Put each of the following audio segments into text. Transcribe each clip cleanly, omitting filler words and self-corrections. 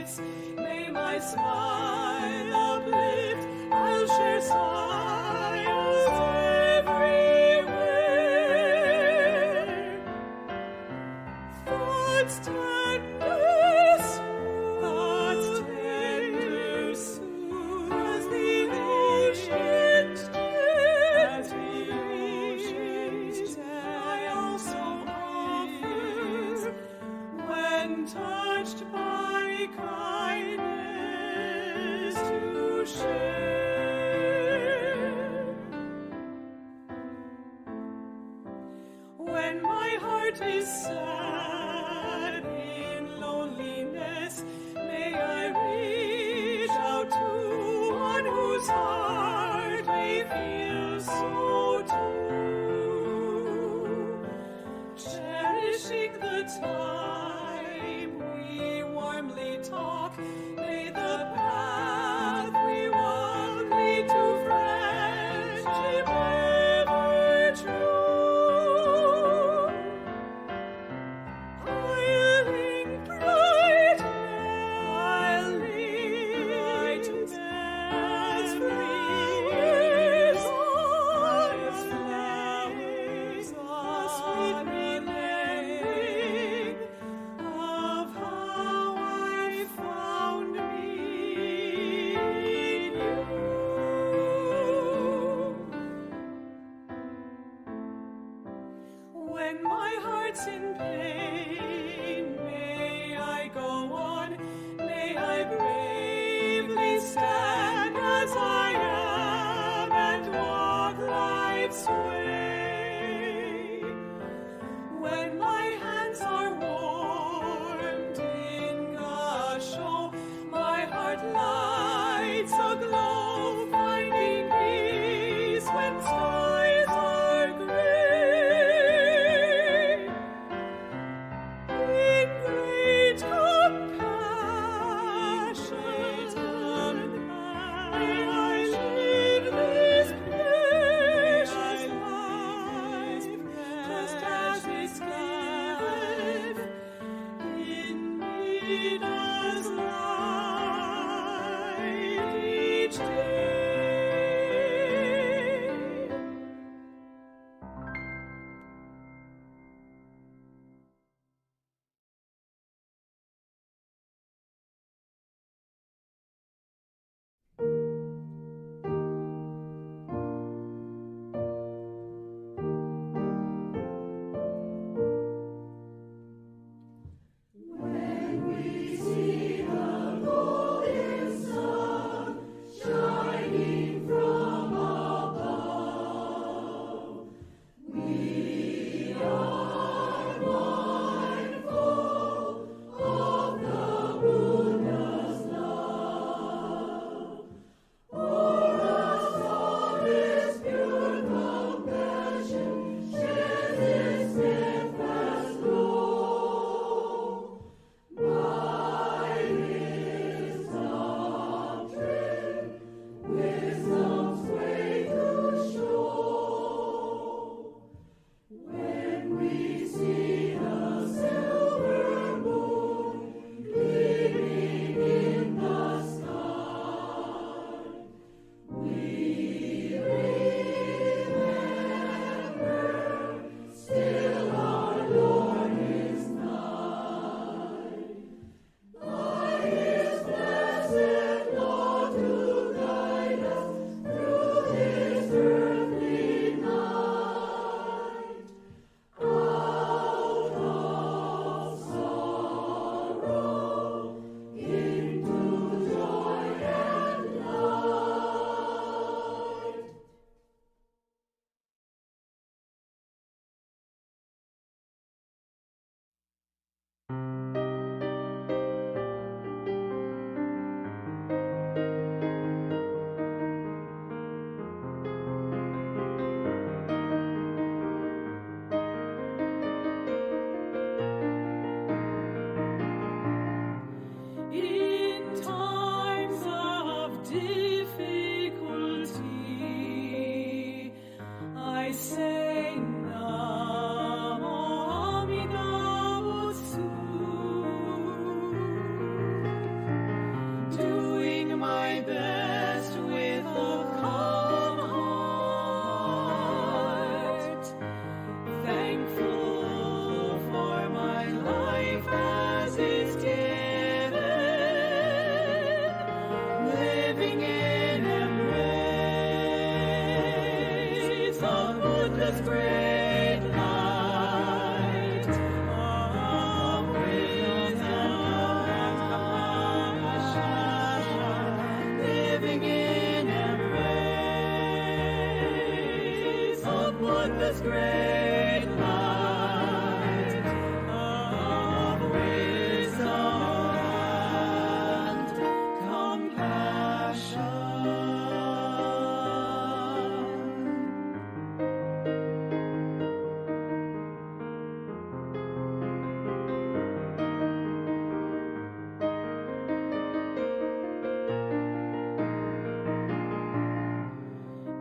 lights. May my smile uplift. I'll share smiles everywhere. Thoughts tender soon as the ocean stays. I also offer when touched by kindness to share. When my heart is sad in loneliness, may I reach out to one whose heart may feel so too. Cherishing the time we warmly talk, may the path we walk lead to friendship ever true. I'll link bright as flowers, a sweet remembering of how I found me in you. When my heart's in pain, may I go on, may I bravely stand as I am and walk life's way. When my hands are warmed in Gassho, my heart lights aglow, finding peace when skies are gray. In great compassion, may I live this precious life, just as it's given in Amida's life each day. Buddha's great light of wisdom and compassion.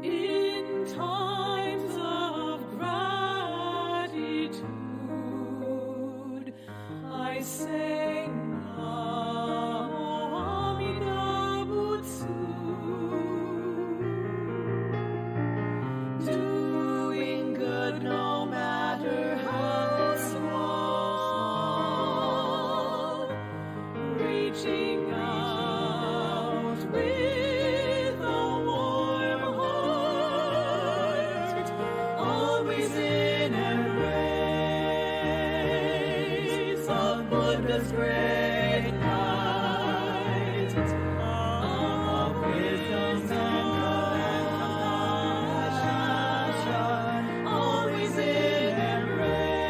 In times of gratitude, I say Namo Amida Butsu. Doing good no matter how small, reaching out with a warm heart, always in embrace of Buddha's great light of wisdom and compassion, always in embrace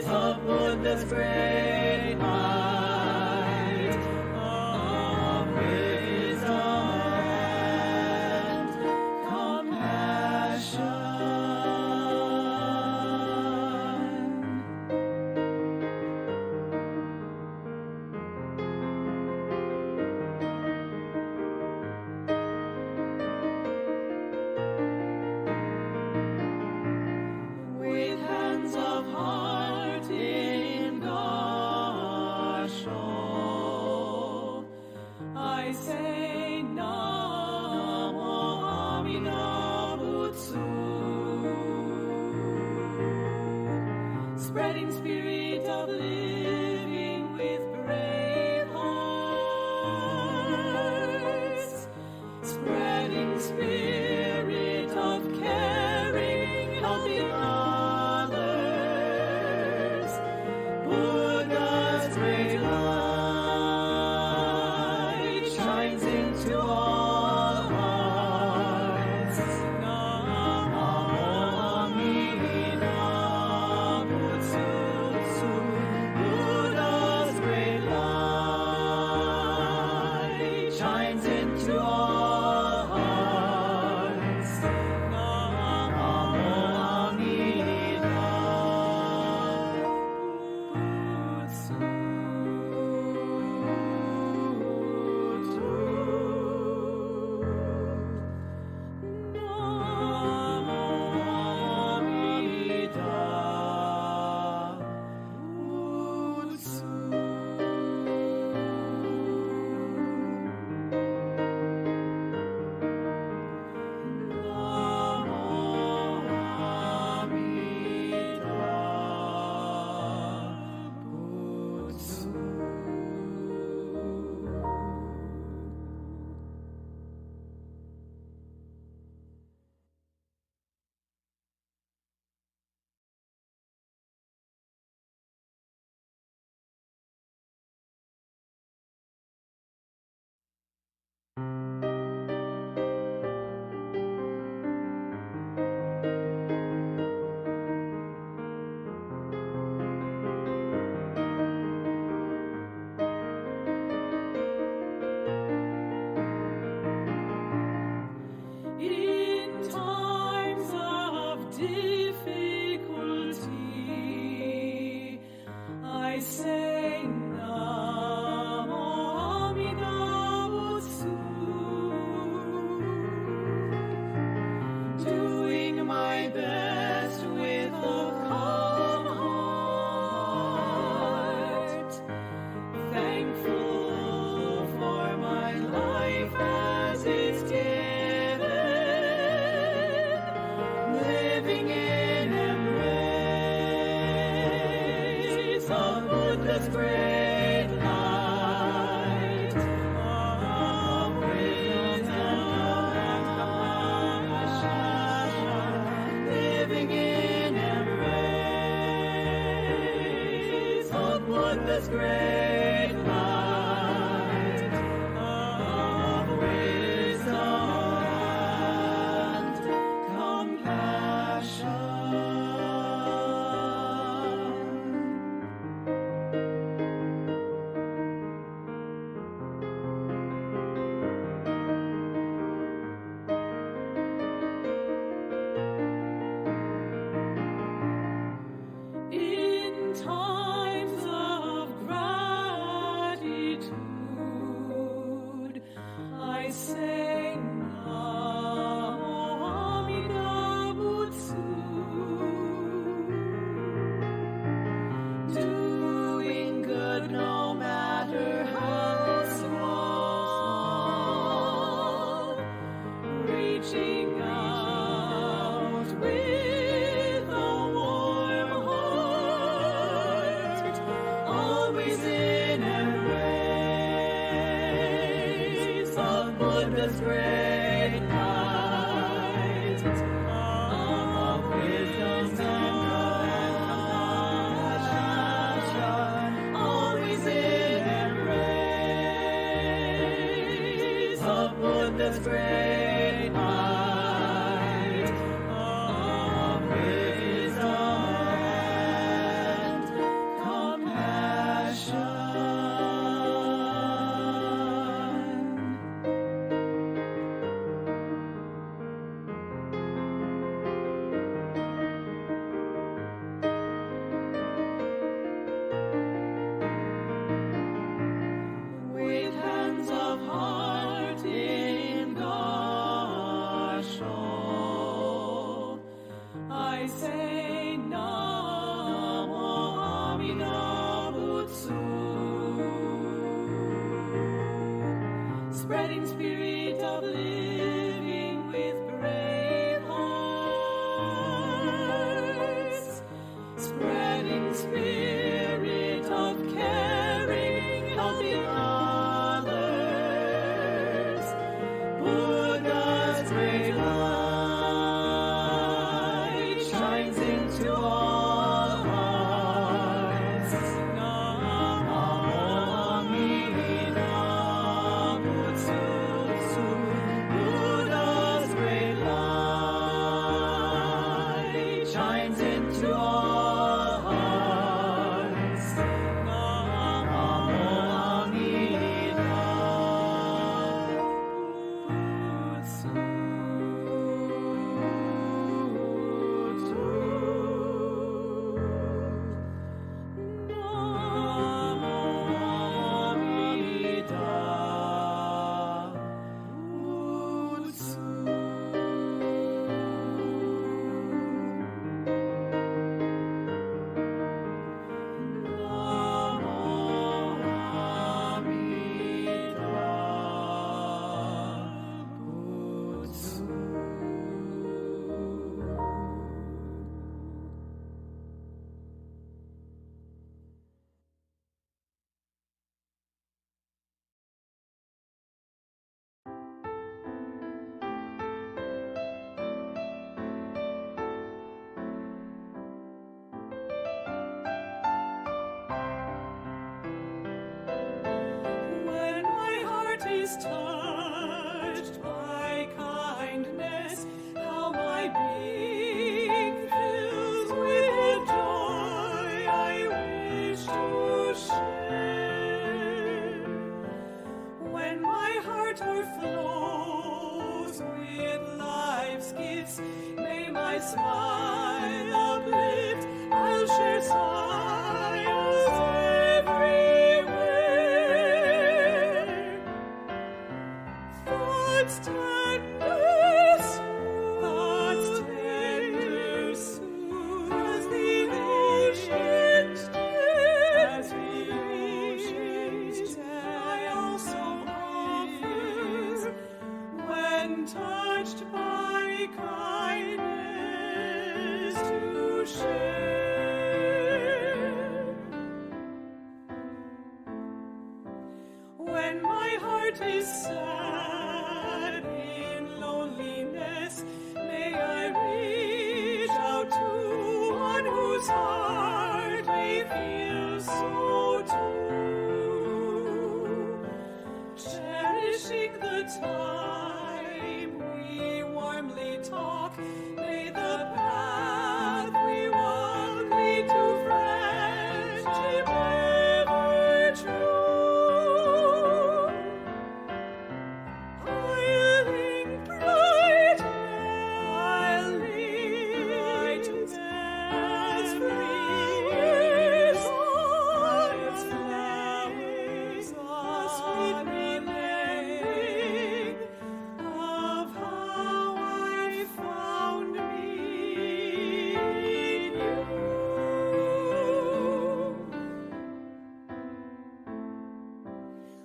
of Buddha's great light of wisdom and compassion. With hands of heart in Gassho, I say Namo Amida Butsu. Spreading spirit of living with brave hearts, spreading spirit of caring, helping others, Buddha's great light shines into all hearts. Namo Amida Butsu. Buddha's great light shines into all hearts. Namo Amida Butsu. In times of difficulty, I say Namo Amida Butsu. Doing my best with a calm heart, thankful for my life as it's given, living in embrace of Buddha's great light of wisdom and compassion, living in embrace of Buddha's great light of wisdom and compassion. Buddha's great light of wisdom and compassion, always in embrace of Buddha's great light of wisdom and compassion. With hands of heart in Gassho, I say Namo Amida Butsu. Spreading spirit of living with brave hearts, spreading spirit of caring, helping others. Buddha's great light shines into all hearts. Namo Amida Butsu. Buddha's great light shines into all hearts. Namo Amida Butsu. When my heart is touched by kindness, how my being fills with joy I wish to share. When my heart overflows with life's gifts, may my smile uplift. I'll share smiles everywhere. Thoughts tender soon, as the ocean's deep, I also offer when touched by kindness to share. When my heart is sad in loneliness, may I reach out to one whose heart may feel so too. Cherishing the time we warmly talk, may the path we walk lead to friendship ever true. I'll link bright as free as its flames, a sweet remembering of how I found me in you.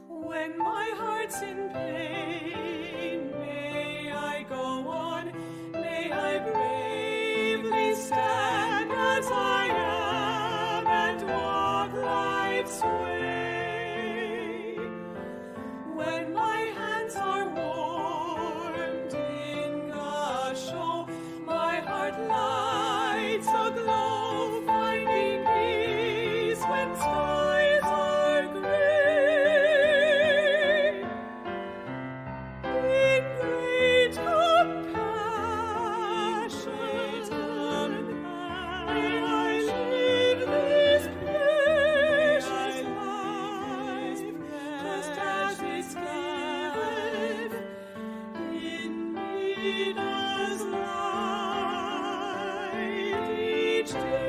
When my heart's in pain, may I go on, may I bravely stand as I am and walk life's way. When my hands are warm its life in Amida's light each day.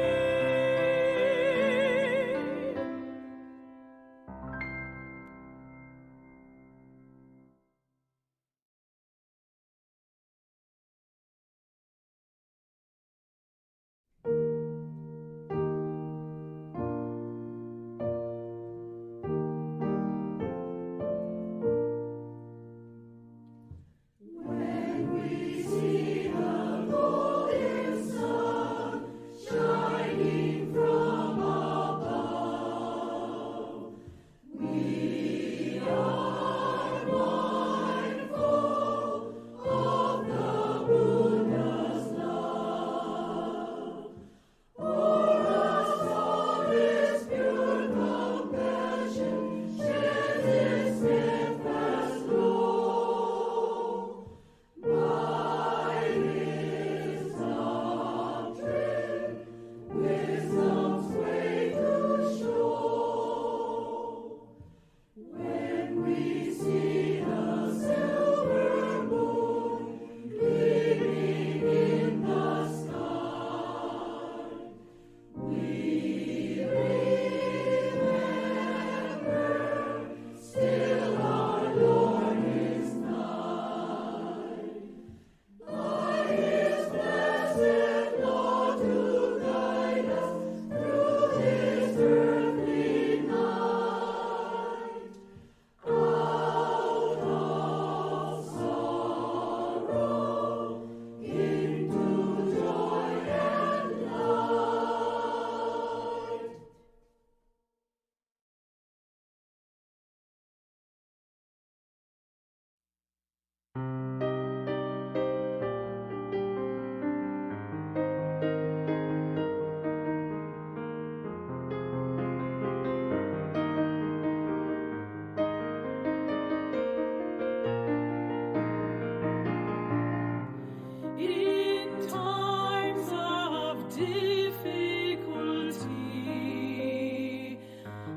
In times of difficulty,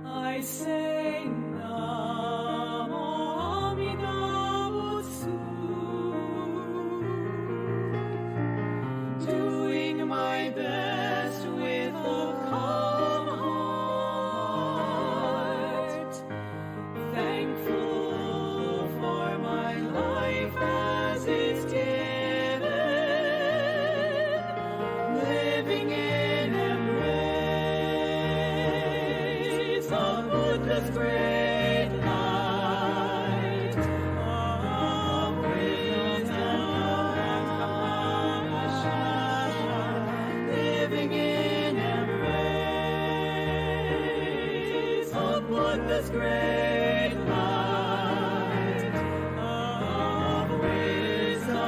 I say Namo Amida Butsu, doing my best with a calm heart, thankful for my life as it's given, living in embrace of Buddha's great light of wisdom and compassion, living in embrace of Buddha's great light of wisdom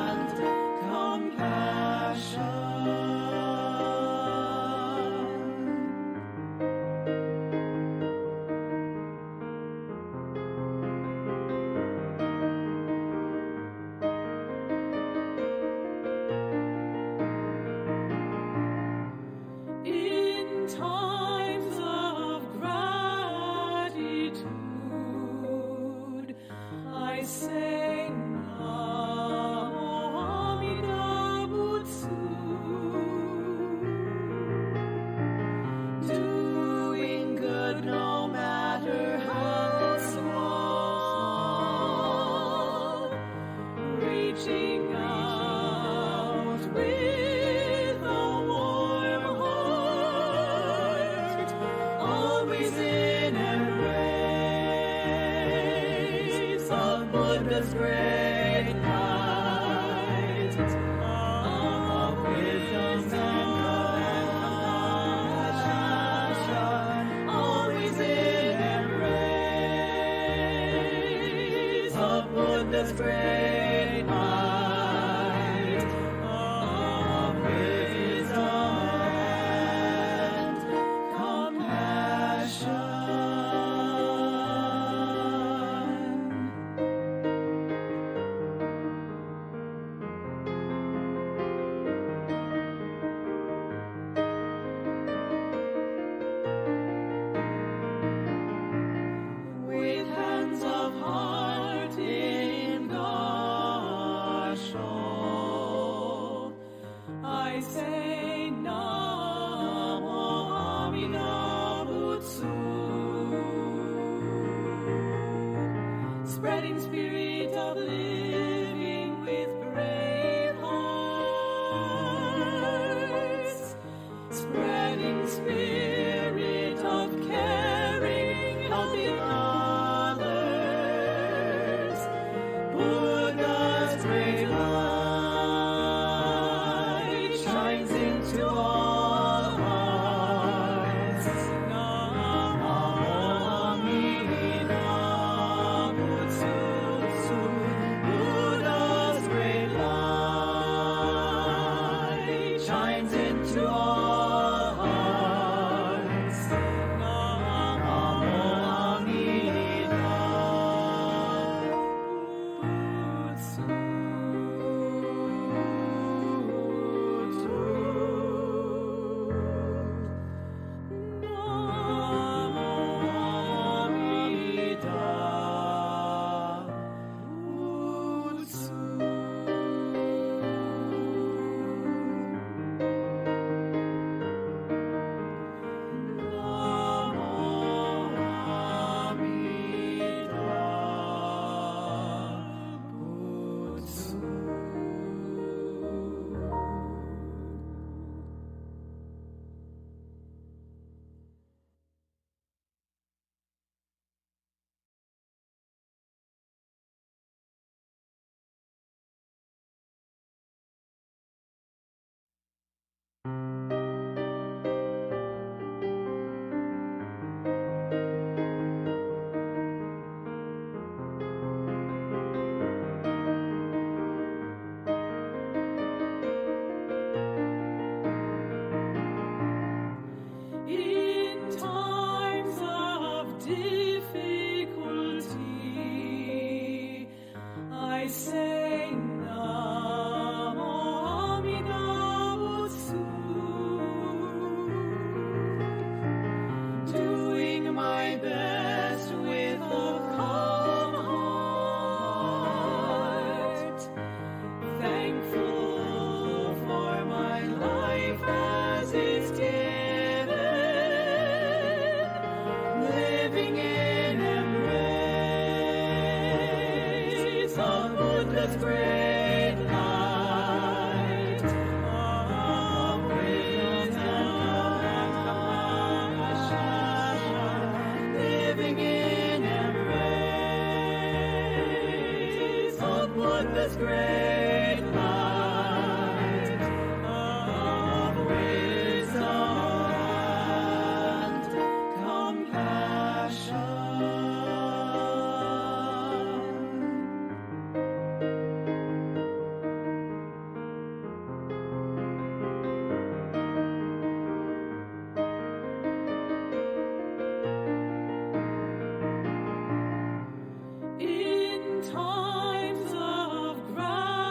and compassion. In times of gratitude, I say Namo Amida Butsu, doing good no matter how small, reaching out with a warm heart, always in embrace of Buddha's great light of wisdom and compassion, always in embrace of Buddha's great light of wisdom and compassion. spreading spirit of living with brave hearts, spreading spirit of caring, helping others. Buddha's great light shines into all hearts. Namo Amida Butsu. Buddha's great light shines into all hearts. Namo Amida Butsu. In times of difficulty, I say Namo Amida Butsu, doing my best with a calm heart, thankful for my life as it's given, living in embrace of Buddha's great light of wisdom and compassion, living in embrace of Buddha's great light of wisdom and compassion. In times of gratitude,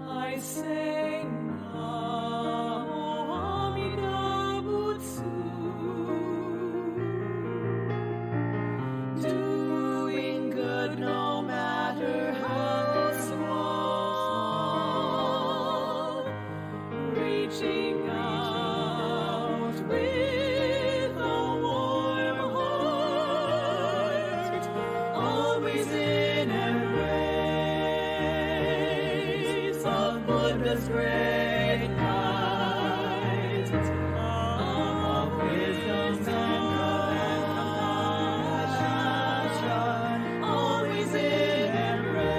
I say Namo Amida Butsu, doing good no matter how small, reaching out with a warm heart, always in embrace of Buddha's great light of wisdom and compassion, always in embrace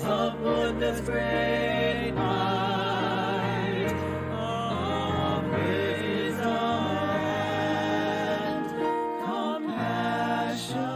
of Buddha's great light of wisdom and compassion.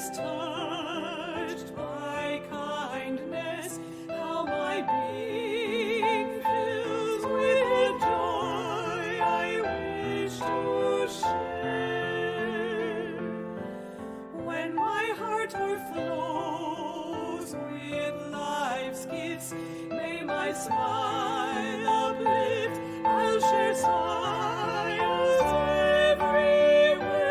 is touched by kindness, how my being fills with joy I wish to share. When my heart overflows with life's gifts, may my smile uplift, I'll share smiles everywhere.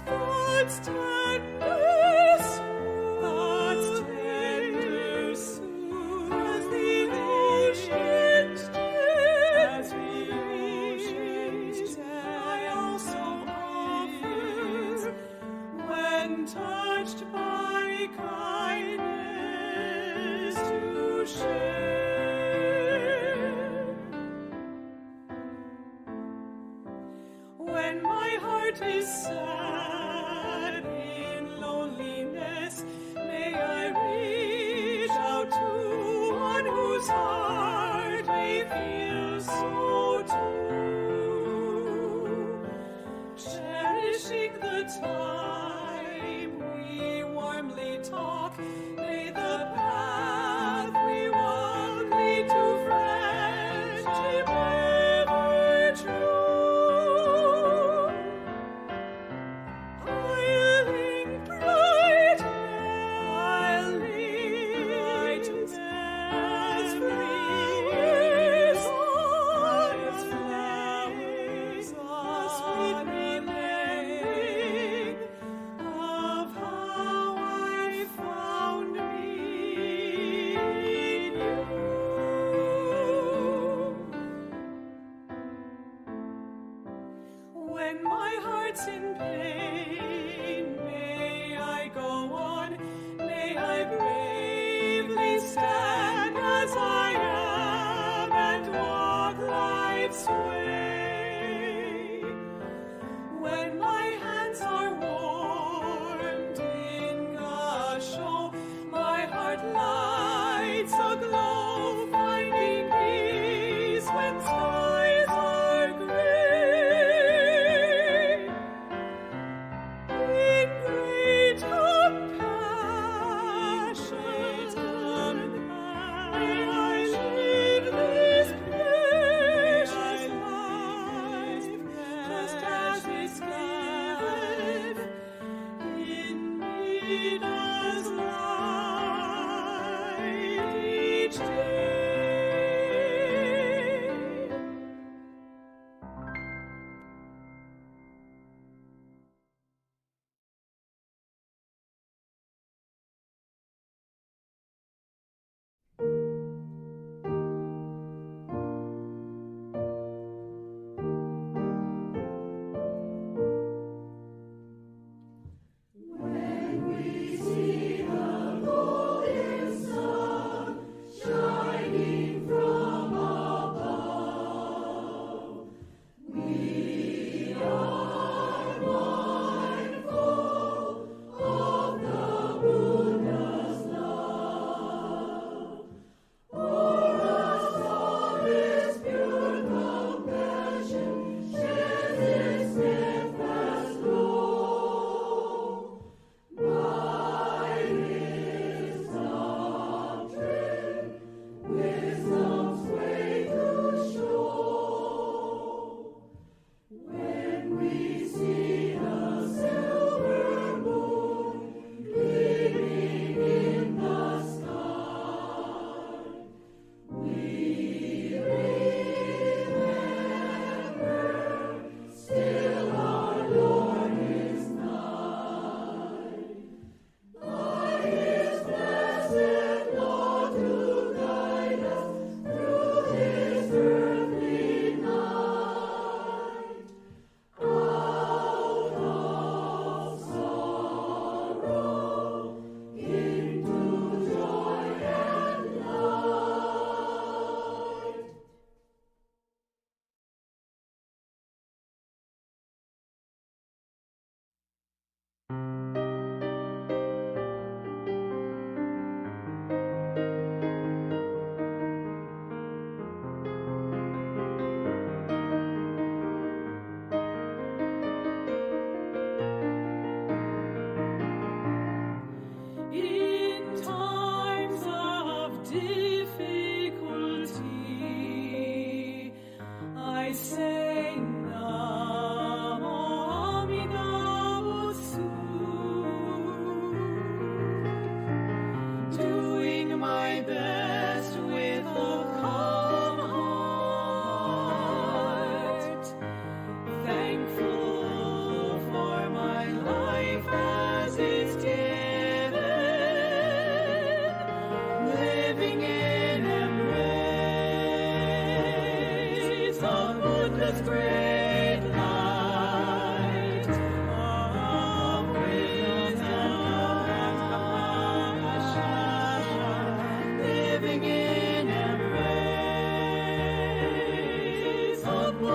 Thoughts tender soon, as the ocean's I also offer, when touched by kindness, to share. When my heart is sad in loneliness, may I reach out to one whose heart may feel so too. Cherishing the time we warmly talk, may the path we walk lead to friendship ever true. I'll link bright as free as its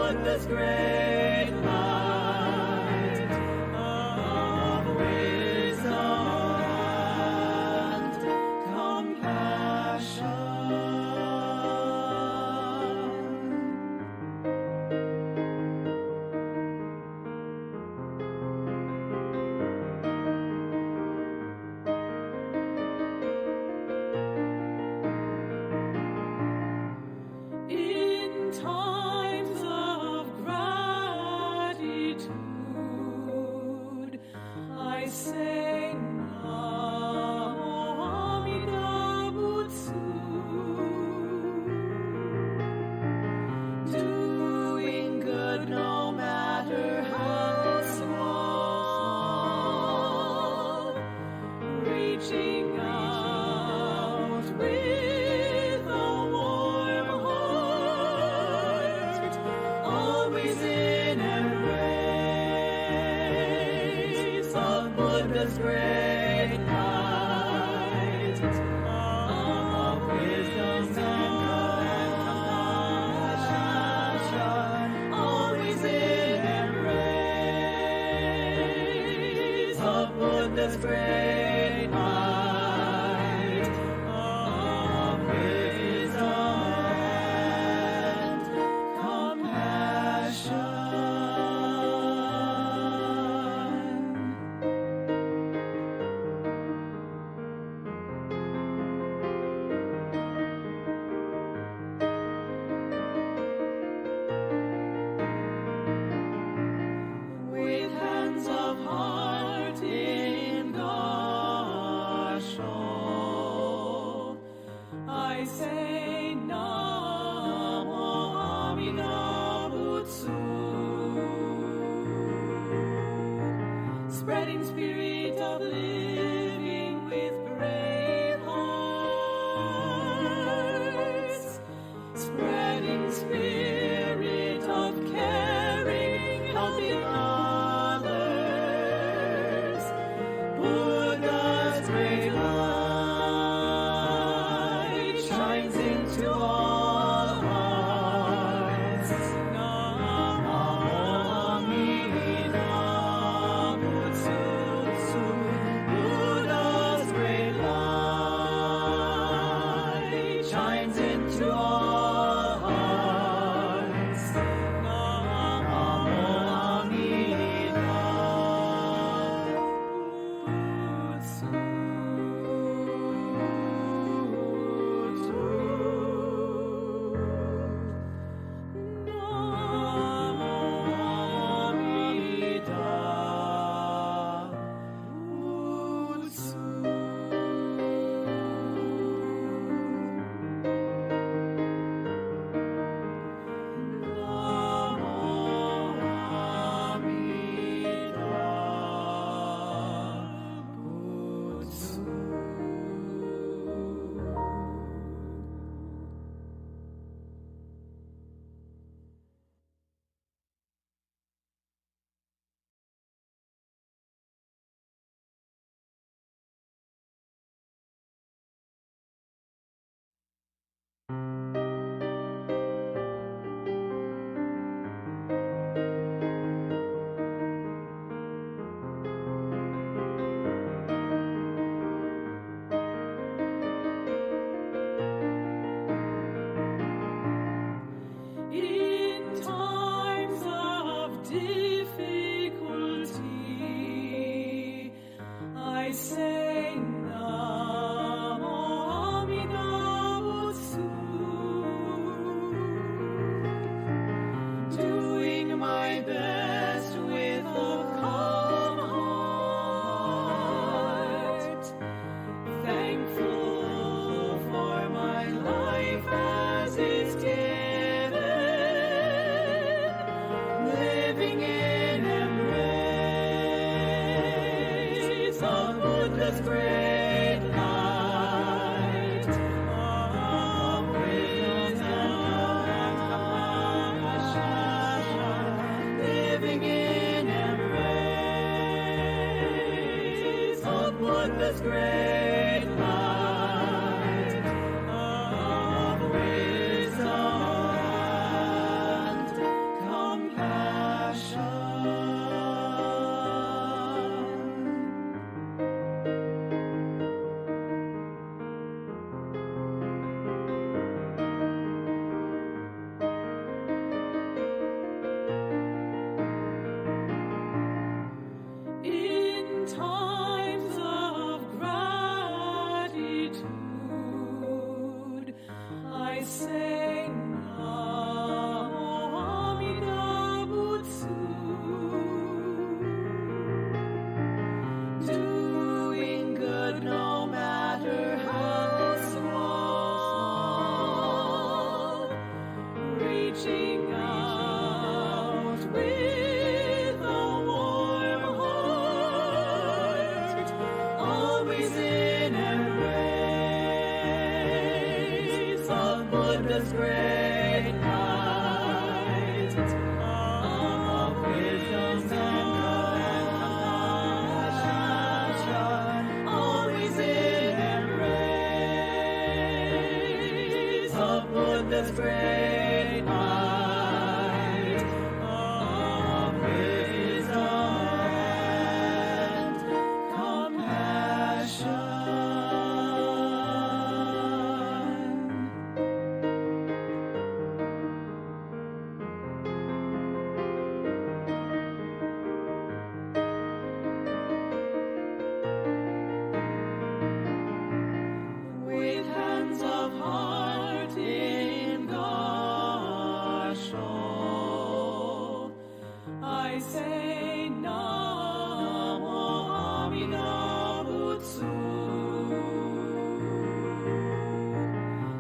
Buddha's great light of wisdom and compassion. In times of gratitude, I say Namo Amida Butsu. Doing good no matter how small, reaching out with a warm heart, always in embrace of Buddha's great light of wisdom and compassion, always in embrace of Buddha's great light of wisdom and compassion. With hands of heart in Gassho, I say Namo Amida Butsu. Spreading spirit of living with brave hearts, spreading spirit of caring, helping others, Buddha's great light shines into all hearts. Namo Amida Butsu. Buddha's great light shines into all hearts. Namo Amida Butsu. In times of difficulty, I say Namo Amida Butsu. Doing my best with a calm heart, thankful for my life as it's given, living in embrace of Buddha's great light of wisdom and compassion, living in embrace of Buddha's great light of wisdom and say Namo Amida Butsu. Doing good no matter how small. Reaching out with a warm heart. Always in embrace of Buddha's great light, of wisdom and compassion, always in embrace of Buddha's great light, of wisdom and compassion. With hands of heart in Gassho, I say Namo Amida Butsu.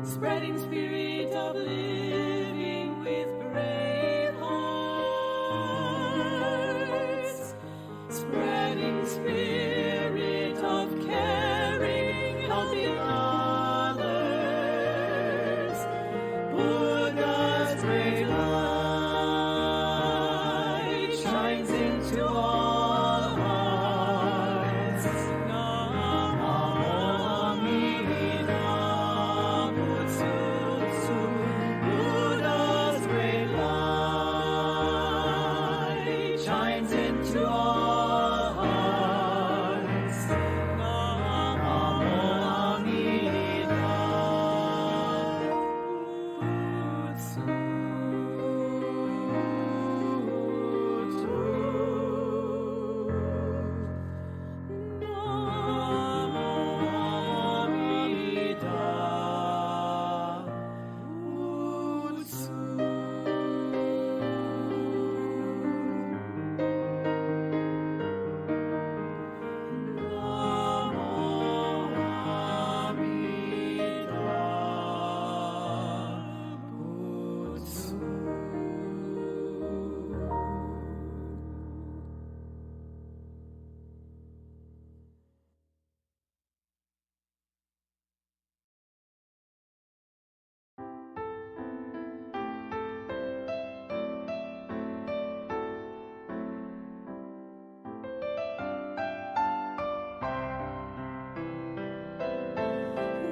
Spreading spirit of living with brave hearts. Spreading spirit of caring, helping others. Buddha's great light shines into all hearts. Namo Amida Butsu. Buddha's great light shines into all hearts. Namo Amida Butsu.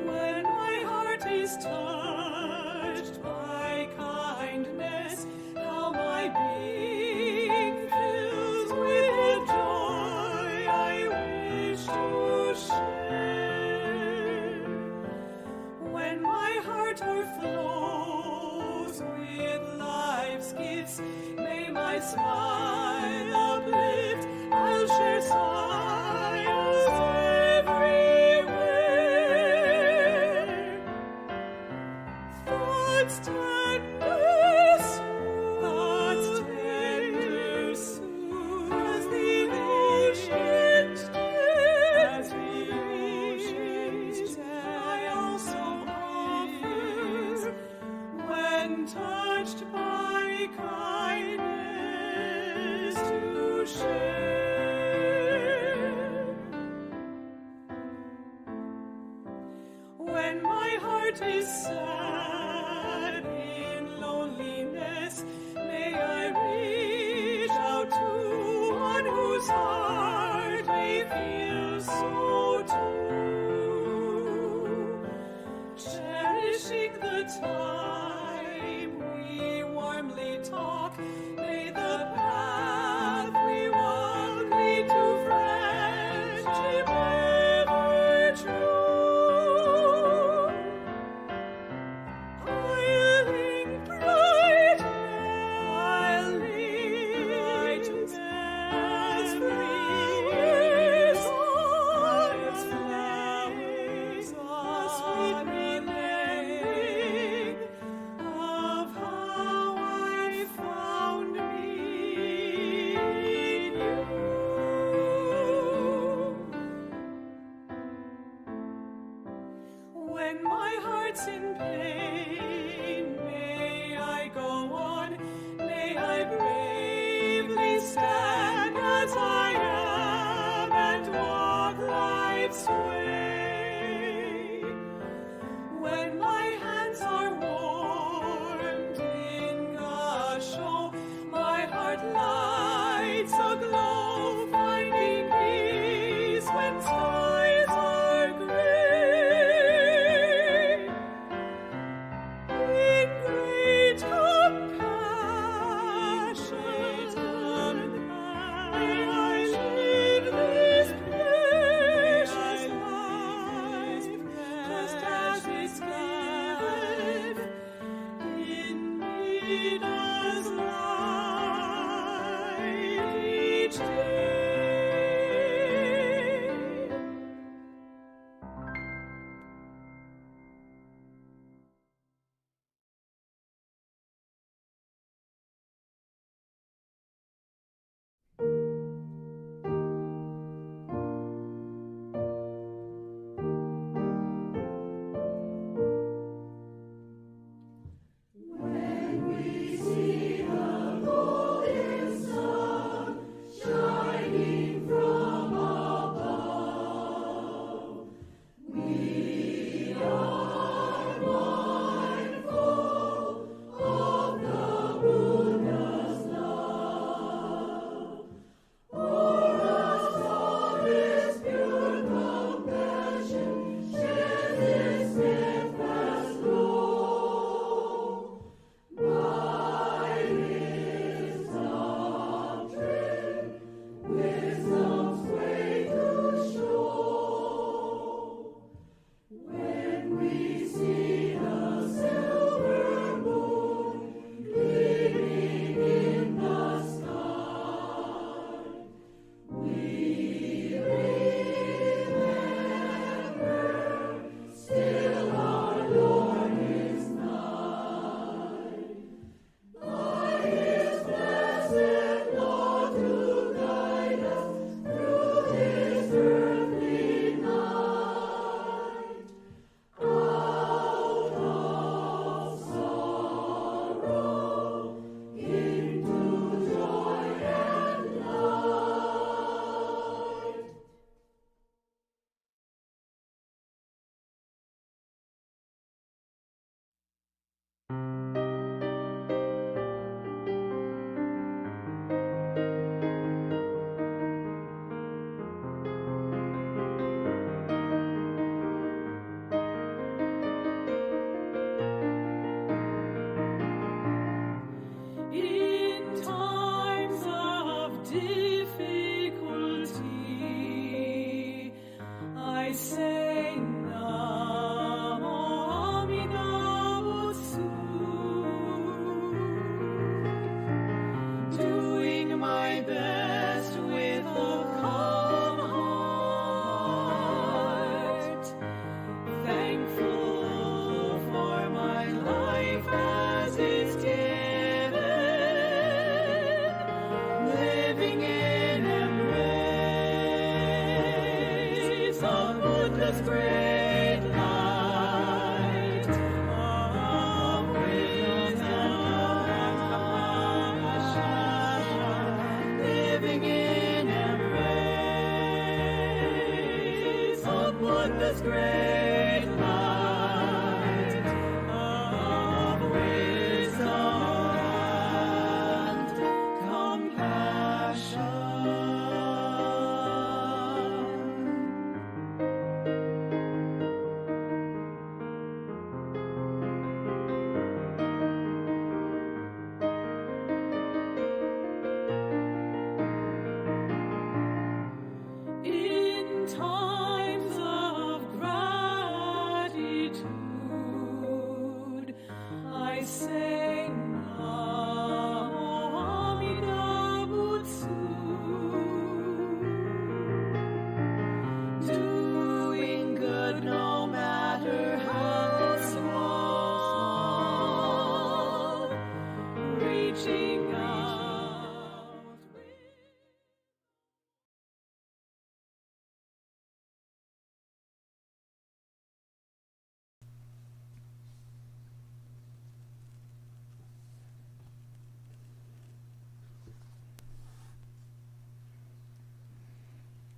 When my heart is touched by kindness, how my being fills with joy I wish to share. When my heart overflows with life's gifts, may my smile uplift. I'll share smiles everywhere. Thoughts tender soon, as the ancient day, I also offer when touched by kindness to share. When my heart is sad in loneliness, may I reach out to one whose heart may feel so too. Cherishing the time we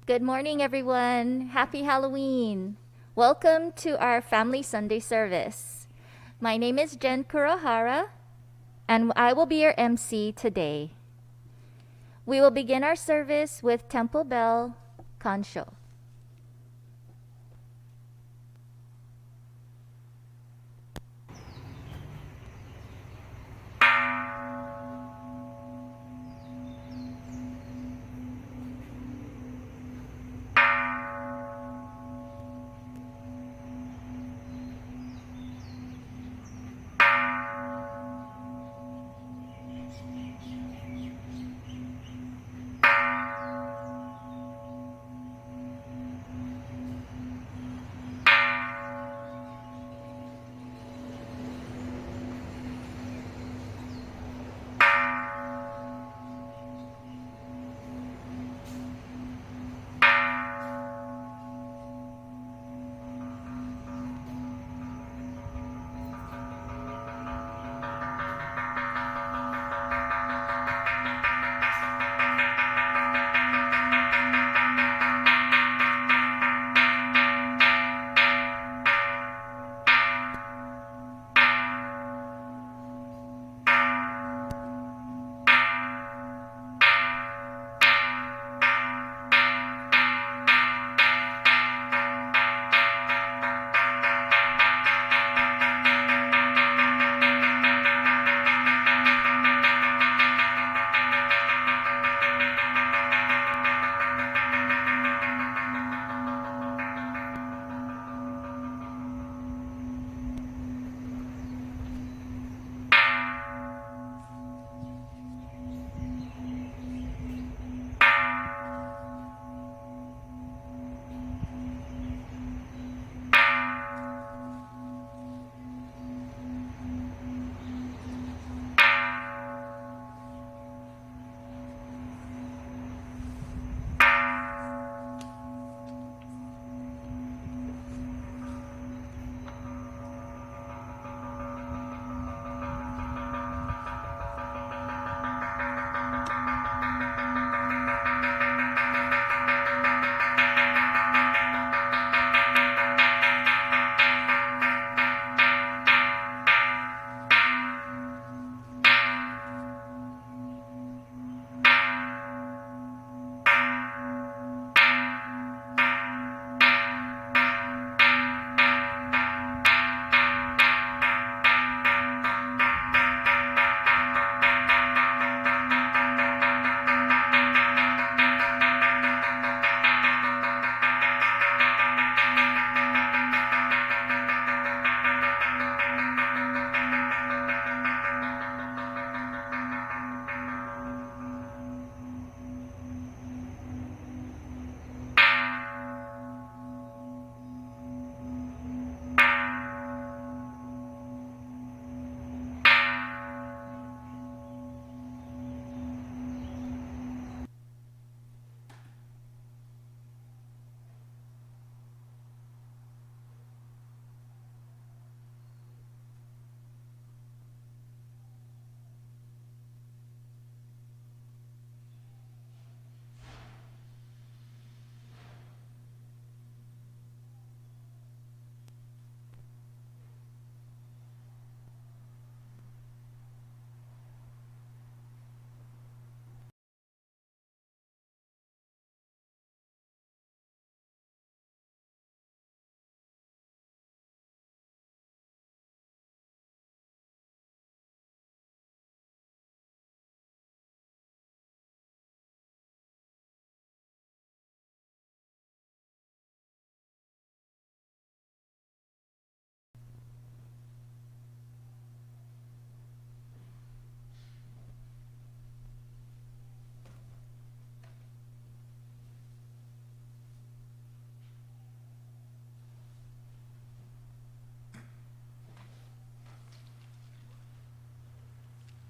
Good morning, everyone. Happy Halloween. Welcome to our Family Sunday service. My name is Jen Kurohara, and I will be your MC today. We will begin our service with Temple Bell, Kansho.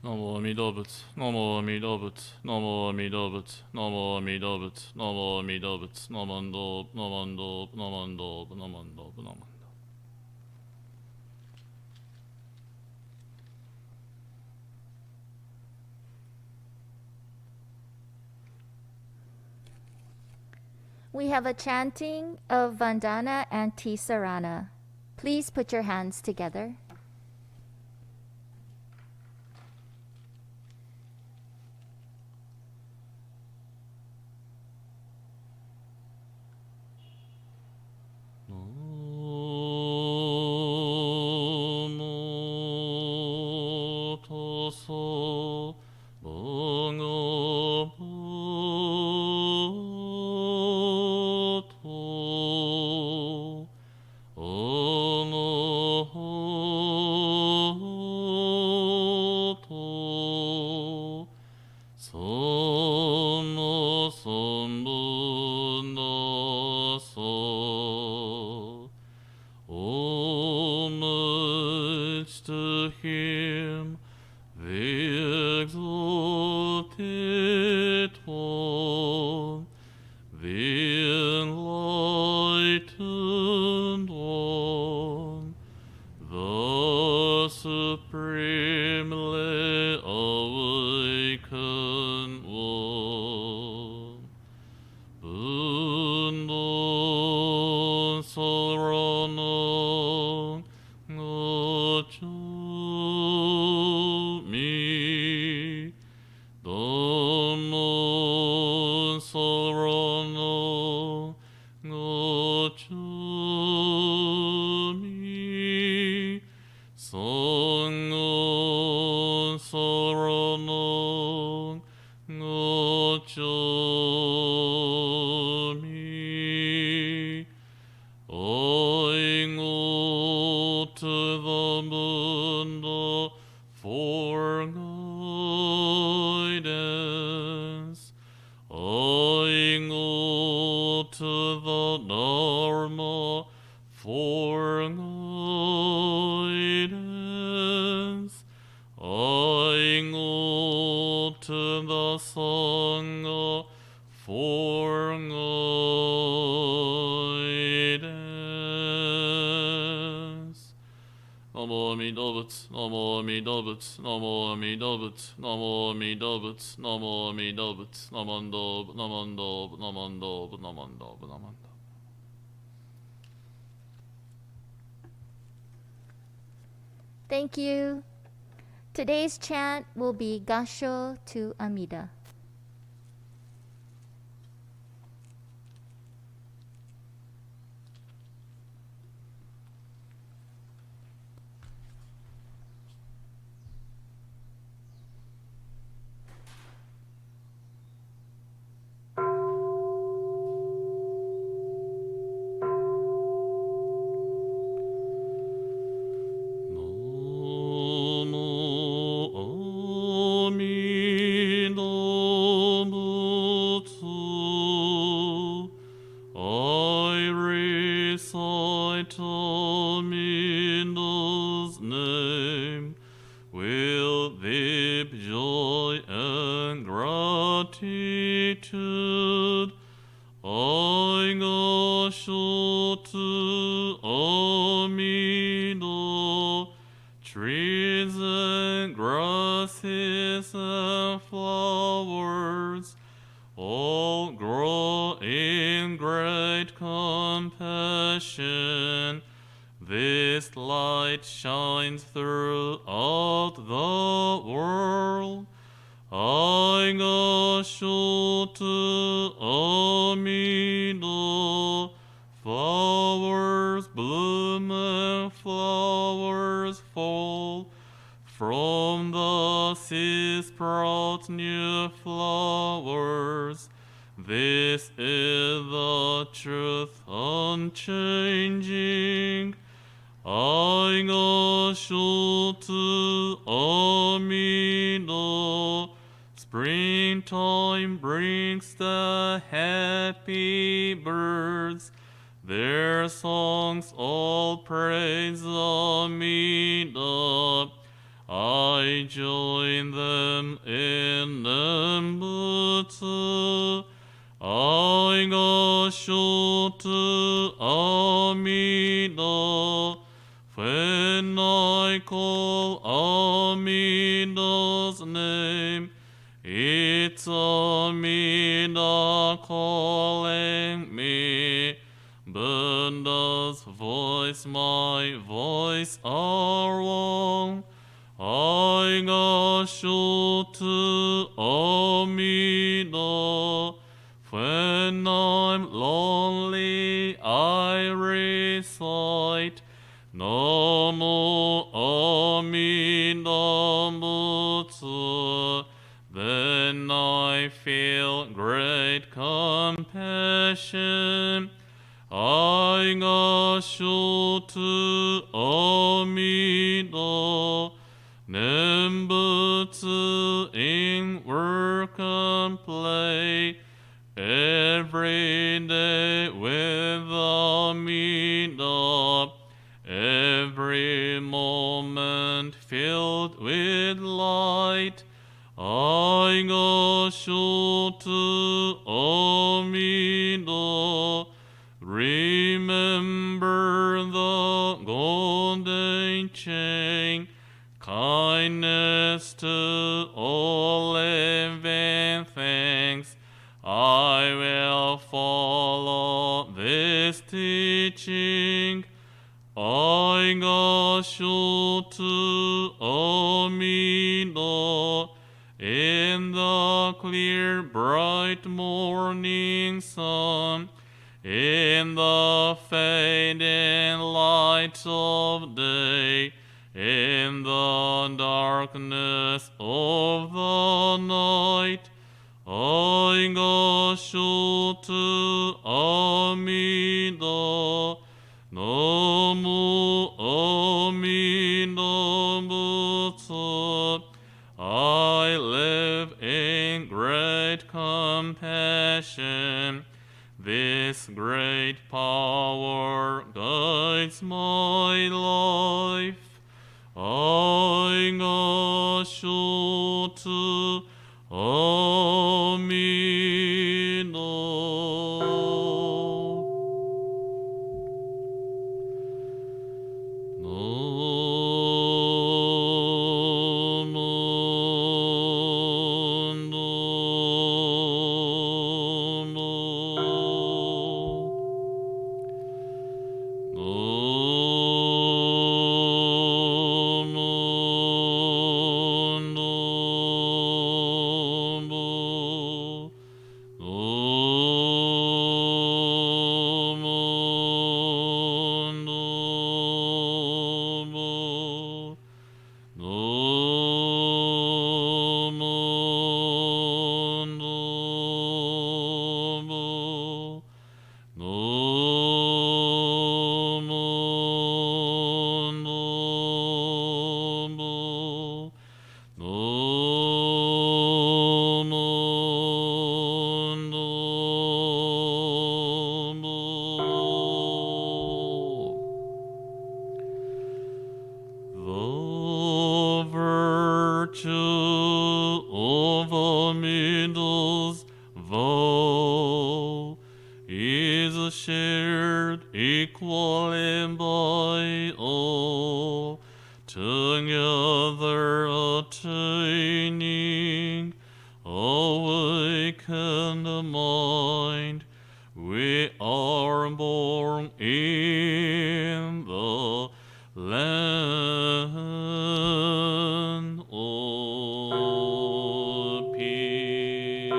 Namo Amida Butsu, Namo Amida Butsu, Namo Amida Butsu, Namo Amida Butsu, Namo Amida Butsu, Namando, Namando, Namando, Namando, Namando. We have a chanting of Vandana and Ti-Sarana. Please put your hands together. Homage to him, the exalted one, the enlightened one, the supremely awakened one. Vandana Sarana Gacchami, Dhamma Sarana Gacchami, Sangha Sarana Gacchami. I go to the Buddha for guidance. I go to the Dharma for guidance. I go to the Sangha for guidance. Namo Amida Butsu, Namo Amida Butsu, Namo Amida Butsu, Namo Amida Butsu, Namo Amida Butsu, Namando, Namando, Namando, Namando, Namando. Thank you. Today's chant will be Gassho to Amida. I recite Amida's name with deep joy and gratitude. I Gassho to Amida, trees and grasses and flowers all grow in great compassion. This light shines throughout the world. I Gassho to Amida, flowers bloom and flowers fall. From the sea sprout new flowers. This is the truth unchanging. I Gassho to Amida. Springtime brings the happy birds. Their songs all praise Amida. I I join them in Nembutsu. I Gassho to Amida. When I call Amida's name, it's Amida calling me. Buddha's voice, my voice are one. I Gassho to Amida. When I'm lonely, I recite Namo Amida Butsu. Then I feel great compassion. I Gassho to Amida. Nembutsu in work and play. Every day with Amida. Every moment filled with light. I Gassho to Amida. Remember the golden chain. Kindness to all living things. I will follow this teaching. I Gassho to Amida. In the clear bright morning sun, in the fading light of day, in the darkness of the night, I Gassho to Amida. Namo Amida Butsu. I live in great compassion. This great power guides my life. I Gassho to Amida. Shared equally by all, together attaining awakened mind. We are born in the land of peace.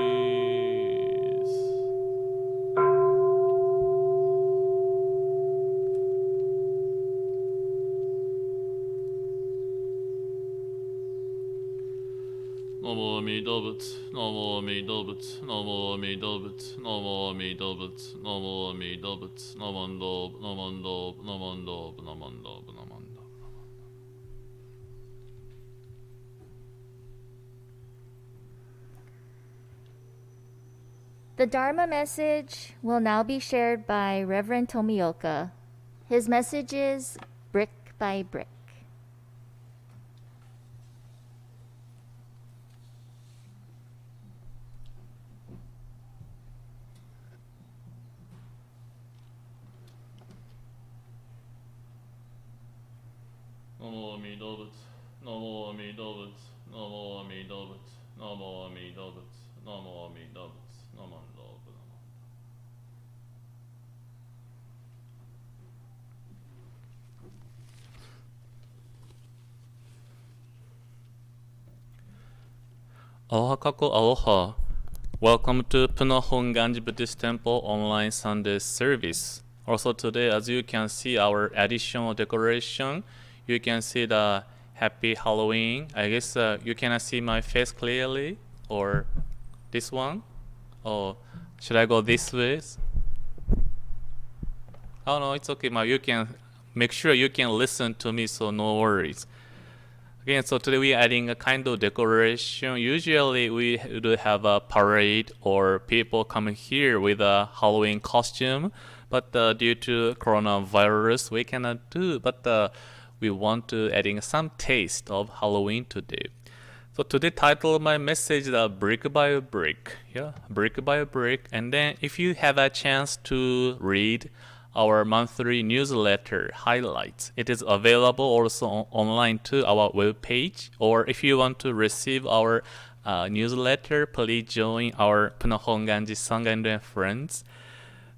Namo Amida Butsu, Namo Amida Butsu, Namo Amida Butsu, Namo Amida Butsu, Namo Amida Butsu, Namando, Namando, Namando, Namando, Namando. The Dharma message will now be shared by Reverend Tomioka. His message is brick by brick. Amida Butsu, Namo Amida Butsu, Namo Amida Butsu, Namo Amida Butsu, Namo Amida Butsu, Namando Buddha. Aloha kako aloha. Welcome to Puna Hongwanji Buddhist Temple online Sunday service. Also today, as you can see our additional decoration, you can see the Happy Halloween. I guess you cannot see my face clearly, or this one? Or should I go this way? Oh no, it's okay. You can make sure you can listen to me, so no worries. Again, so today we are adding a kind of decoration. Usually we do have a parade or people coming here with a Halloween costume, but due to coronavirus we cannot do. But we want to adding some taste of Halloween today. So today title my message is brick by brick. Yeah, brick by brick. And then if you have a chance to read our monthly newsletter highlights, it is available also online to our webpage. Or if you want to receive our newsletter, please join our Puna Hongwanji Sangha and Friends.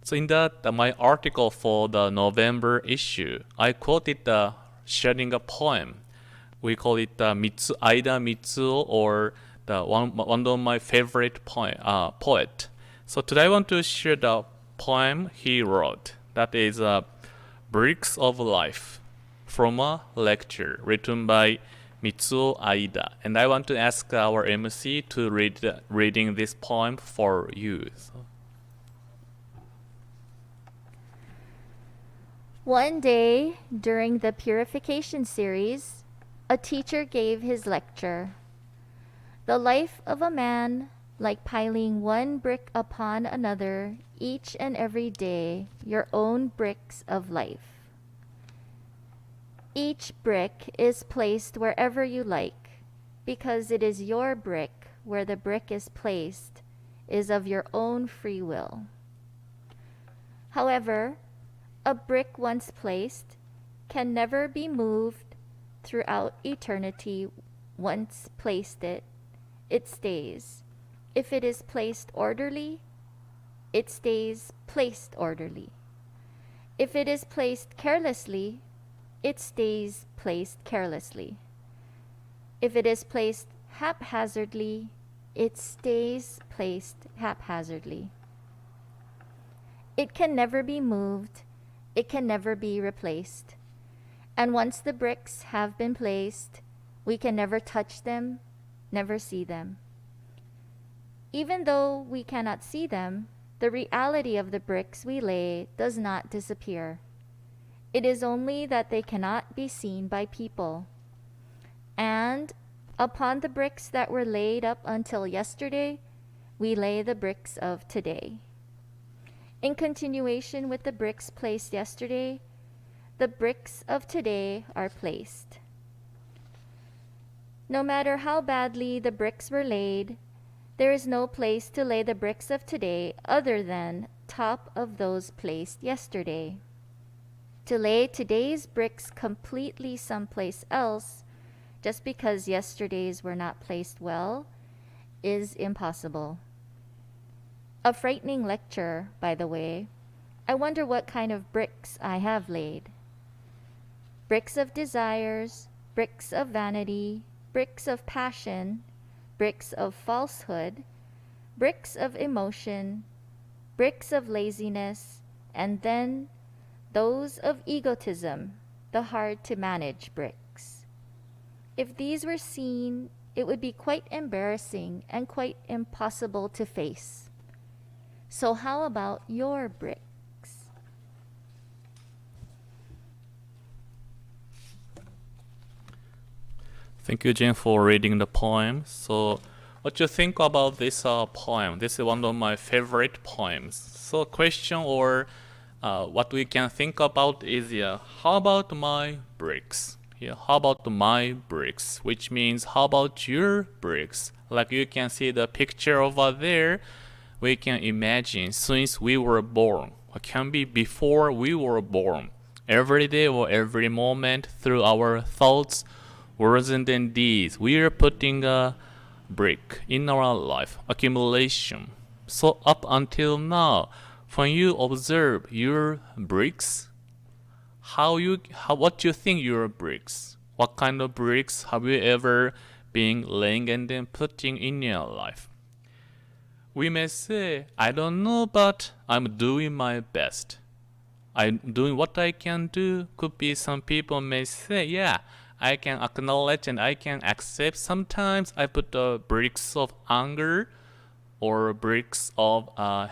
So in that, my article for the November issue, I quoted sharing a poem. We call it Aida Mitsuo, or the one of my favorite poet. So today I want to share the poem he wrote. That is Bricks of Life from a lecture written by Mitsuo Aida. And I want to ask our MC to reading this poem for you. One day, during the purification series, a teacher gave his lecture. The life of a man, like piling one brick upon another each and every day, your own bricks of life. Each brick is placed wherever you like, because it is your brick. Where the brick is placed is of your own free will. However, a brick once placed can never be moved throughout eternity. Once placed it stays. If it is placed orderly, it stays placed orderly. If it is placed carelessly, it stays placed carelessly. If it is placed haphazardly, it stays placed haphazardly. It can never be moved. It can never be replaced. And once the bricks have been placed, we can never touch them, never see them. Even though we cannot see them, the reality of the bricks we lay does not disappear. It is only that they cannot be seen by people. And upon the bricks that were laid up until yesterday, we lay the bricks of today. In continuation with the bricks placed yesterday, the bricks of today are placed. No matter how badly the bricks were laid, there is no place to lay the bricks of today other than top of those placed yesterday. To lay today's bricks completely someplace else, just because yesterday's were not placed well, is impossible. A frightening lecture, by the way. I wonder what kind of bricks I have laid. Bricks of desires, bricks of vanity, bricks of passion, bricks of falsehood, bricks of emotion, bricks of laziness, and then those of egotism, the hard to manage bricks. If these were seen, it would be quite embarrassing and quite impossible to face. So how about your bricks? Thank you, Jin, for reading the poem. So what you think about this poem? This is one of my favorite poems. So question or what we can think about is how about my bricks? Yeah, how about my bricks? Which means how about your bricks? Like you can see the picture over there. We can imagine since we were born. It can be before we were born. every day or every moment through our thoughts, words, and then deeds. We are putting a brick in our life, accumulation. So up until now, when you observe your bricks, what you think your bricks? What kind of bricks have you ever been laying and then putting in your life? We may say, I don't know, but I'm doing my best. I'm doing what I can do. Could be some people may say, yeah, I can acknowledge and I can accept. Sometimes I put bricks of anger or bricks of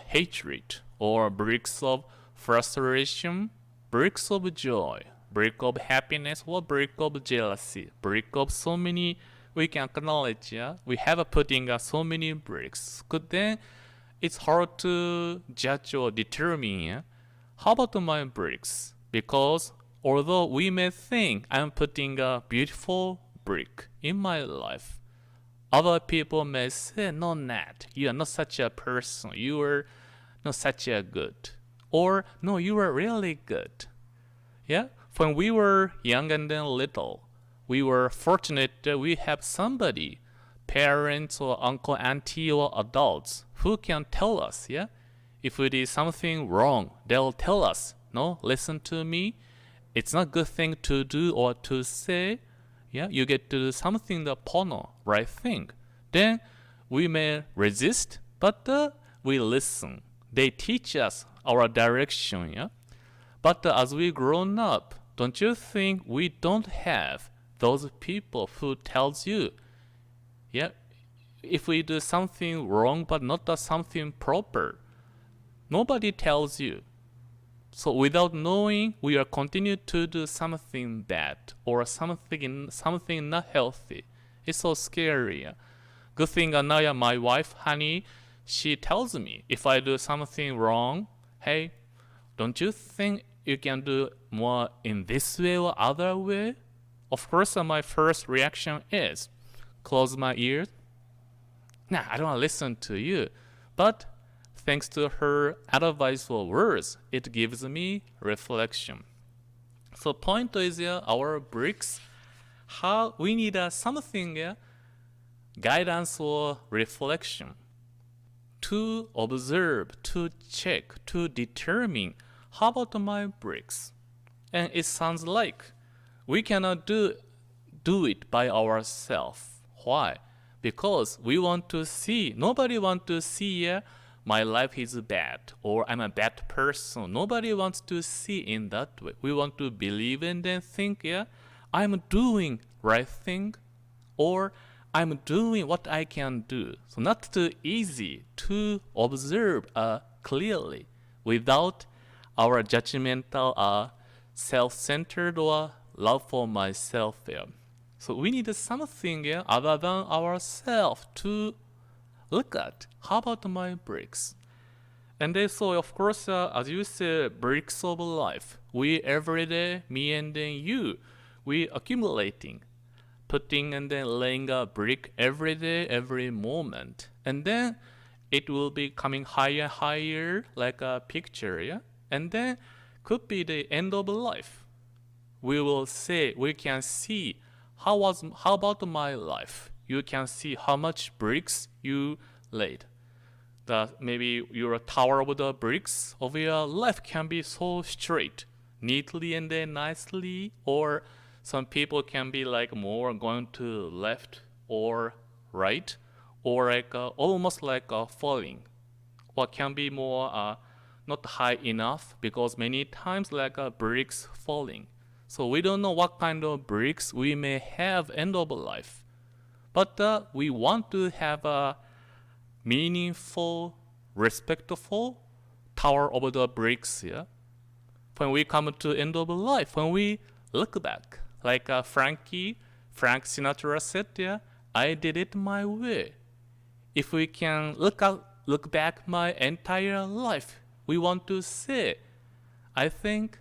hatred or bricks of frustration, bricks of joy, brick of happiness, or brick of jealousy, brick of so many. We can acknowledge, yeah, we have putting so many bricks. But then it's hard to judge or determine. Yeah? How about my bricks? Because although we may think I'm putting a beautiful brick in my life, other people may say, no, Nat, you are not such a person. You are not such a good. Or, no, you are really good. Yeah? When we were young and then little, we were fortunate that we have somebody, parents or uncle, auntie, or adults who can tell us, yeah? If we did something wrong, they'll tell us, no, listen to me. It's not a good thing to do or to say. Yeah, you get to do something the pono, right thing. Then we may resist, but we listen. They teach us our direction, yeah? But as we grown up, don't you think we don't have those people who tells you, yeah, if we do something wrong but not something proper, nobody tells you. So without knowing, we are continue to do something bad or something not healthy. It's so scary. Yeah? Good thing Anaya, my wife, honey, she tells me if I do something wrong, hey, don't you think you can do more in this way or other way? Of course, my first reaction is close my ears. Nah, I don't want to listen to you. But thanks to her advice or words, it gives me reflection. So point is our bricks, how we need something, guidance or reflection to observe, to check, to determine how about my bricks. And it sounds like we cannot do it by ourselves. Why? Because we want to see, nobody wants to see my life is bad or I'm a bad person. Nobody wants to see in that way. We want to believe and then think, yeah, I'm doing right thing or I'm doing what I can do. So not too easy to observe clearly without our judgmental, self-centered or love for myself. Yeah. So we need something other than ourselves to look at. How about my bricks? And then, so of course, as you said, bricks of life. We every day, me and then you, we accumulating, putting and then laying a brick every day, every moment. And then it will be coming higher, higher, like a picture, yeah? And then could be the end of life. We will say, we can see how about my life? You can see how much bricks you laid. That maybe your tower of the bricks of your life can be so straight, neatly and then nicely, or some people can be like more going to left or right, or like almost like falling, or can be more not high enough because many times like bricks falling. So we don't know what kind of bricks we may have end of life. But we want to have a meaningful, respectful tower over the bricks. Yeah? When we come to end of life, when we look back, like Frank Sinatra said, yeah, I did it my way. If we can look back my entire life, we want to say, I think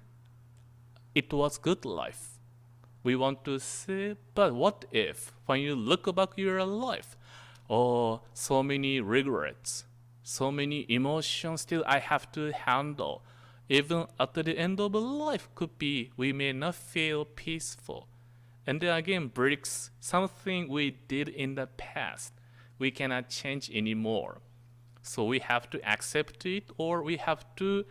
it was good life. We want to say, but what if, when you look back your life, oh, so many regrets, so many emotions still I have to handle. even at the end of life could be we may not feel peaceful. And then again, bricks, something we did in the past, we cannot change anymore. So we have to accept it, or we have to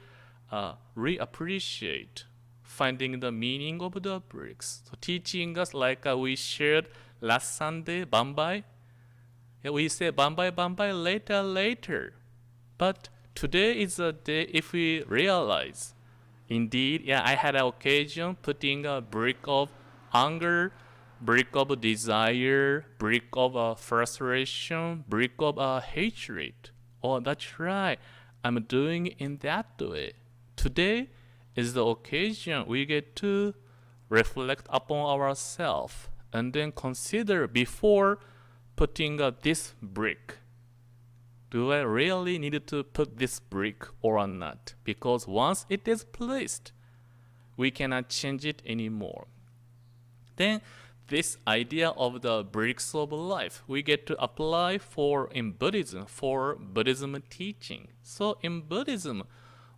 reappreciate finding the meaning of the bricks. So teaching us like we shared last Sunday, Bambai. Yeah, we say Bambai, Bambai, later, later. But today is a day if we realize, indeed, yeah, I had an occasion putting a brick of anger, brick of desire, brick of frustration, brick of hatred. Oh, that's right. I'm doing in that way. Today is the occasion we get to reflect upon ourselves and then consider before putting this brick. Do I really need to put this brick or not? Because once it is placed, we cannot change it anymore. Then this idea of the bricks of life, we get to apply in Buddhism, for Buddhism teaching. So in Buddhism,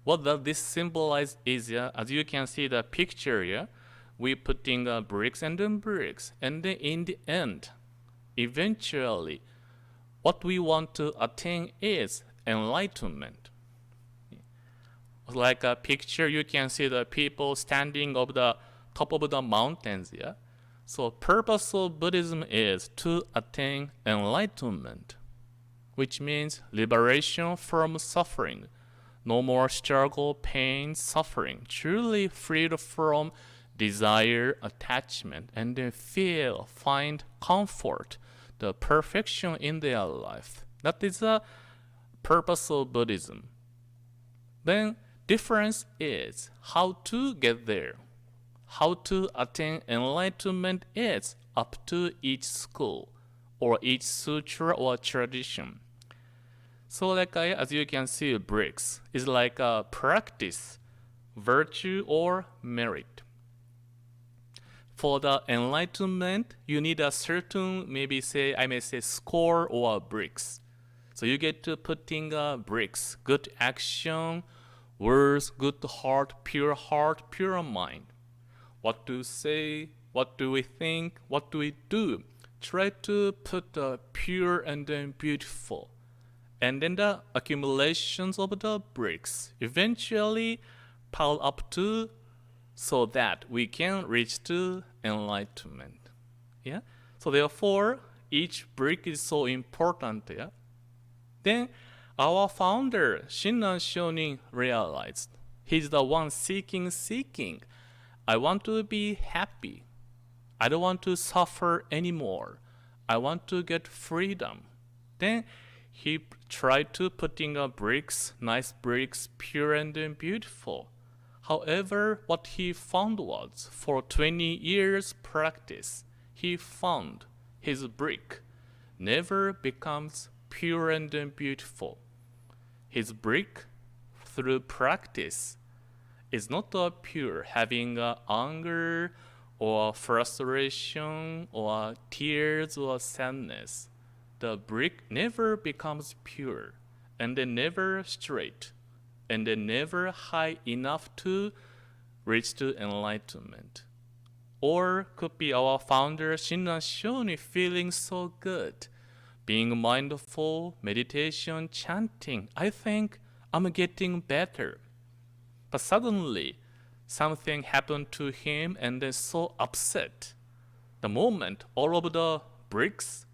what does this symbolize is, as you can see the picture here, we putting bricks and then bricks. And then in the end, eventually, what we want to attain is enlightenment. Like a picture, you can see the people standing on the top of the mountains here. So purpose of Buddhism is to attain enlightenment, which means liberation from suffering. No more struggle, pain, suffering. Truly freed from desire, attachment, and then find comfort, the perfection in their life. That is the purpose of Buddhism. Then difference is how to get there. How to attain enlightenment is up to each school or each sutra or tradition. So as you can see, bricks is like a practice, virtue or merit. For the enlightenment, you need a certain, I may say score or bricks. So you get to putting bricks, good action, words, good heart, pure mind. What to say, what do we think, what do we do? Try to put pure and then beautiful. And then the accumulations of the bricks eventually pile up to so that we can reach to enlightenment. Yeah. So therefore, each brick is so important. Yeah. Then our founder Shin Shonin realized he's the one seeking. I want to be happy. I don't want to suffer anymore. I want to get freedom. Then he tried to putting bricks, nice bricks, pure and beautiful. However, what he found was, for 20 years practice, he found his brick never becomes pure and beautiful. His brick, through practice, is not pure, having anger or frustration or tears or sadness. The brick never becomes pure, and then never straight, and then never high enough to reach to enlightenment. Or could be our founder Shin Shonin feeling so good, being mindful, meditation, chanting. I think I'm getting better. But suddenly, something happened to him and then so upset. The moment all of the bricks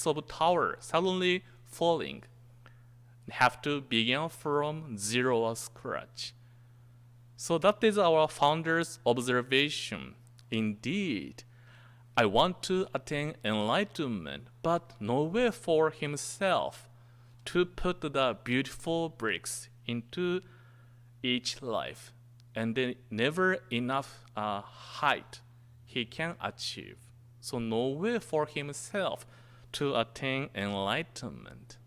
of tower suddenly falling, have to begin from zero or scratch. So that is our founder's observation. Indeed, I want to attain enlightenment, but no way for himself to put the beautiful bricks into each life, and then never enough height he can achieve. So no way for himself to attain enlightenment.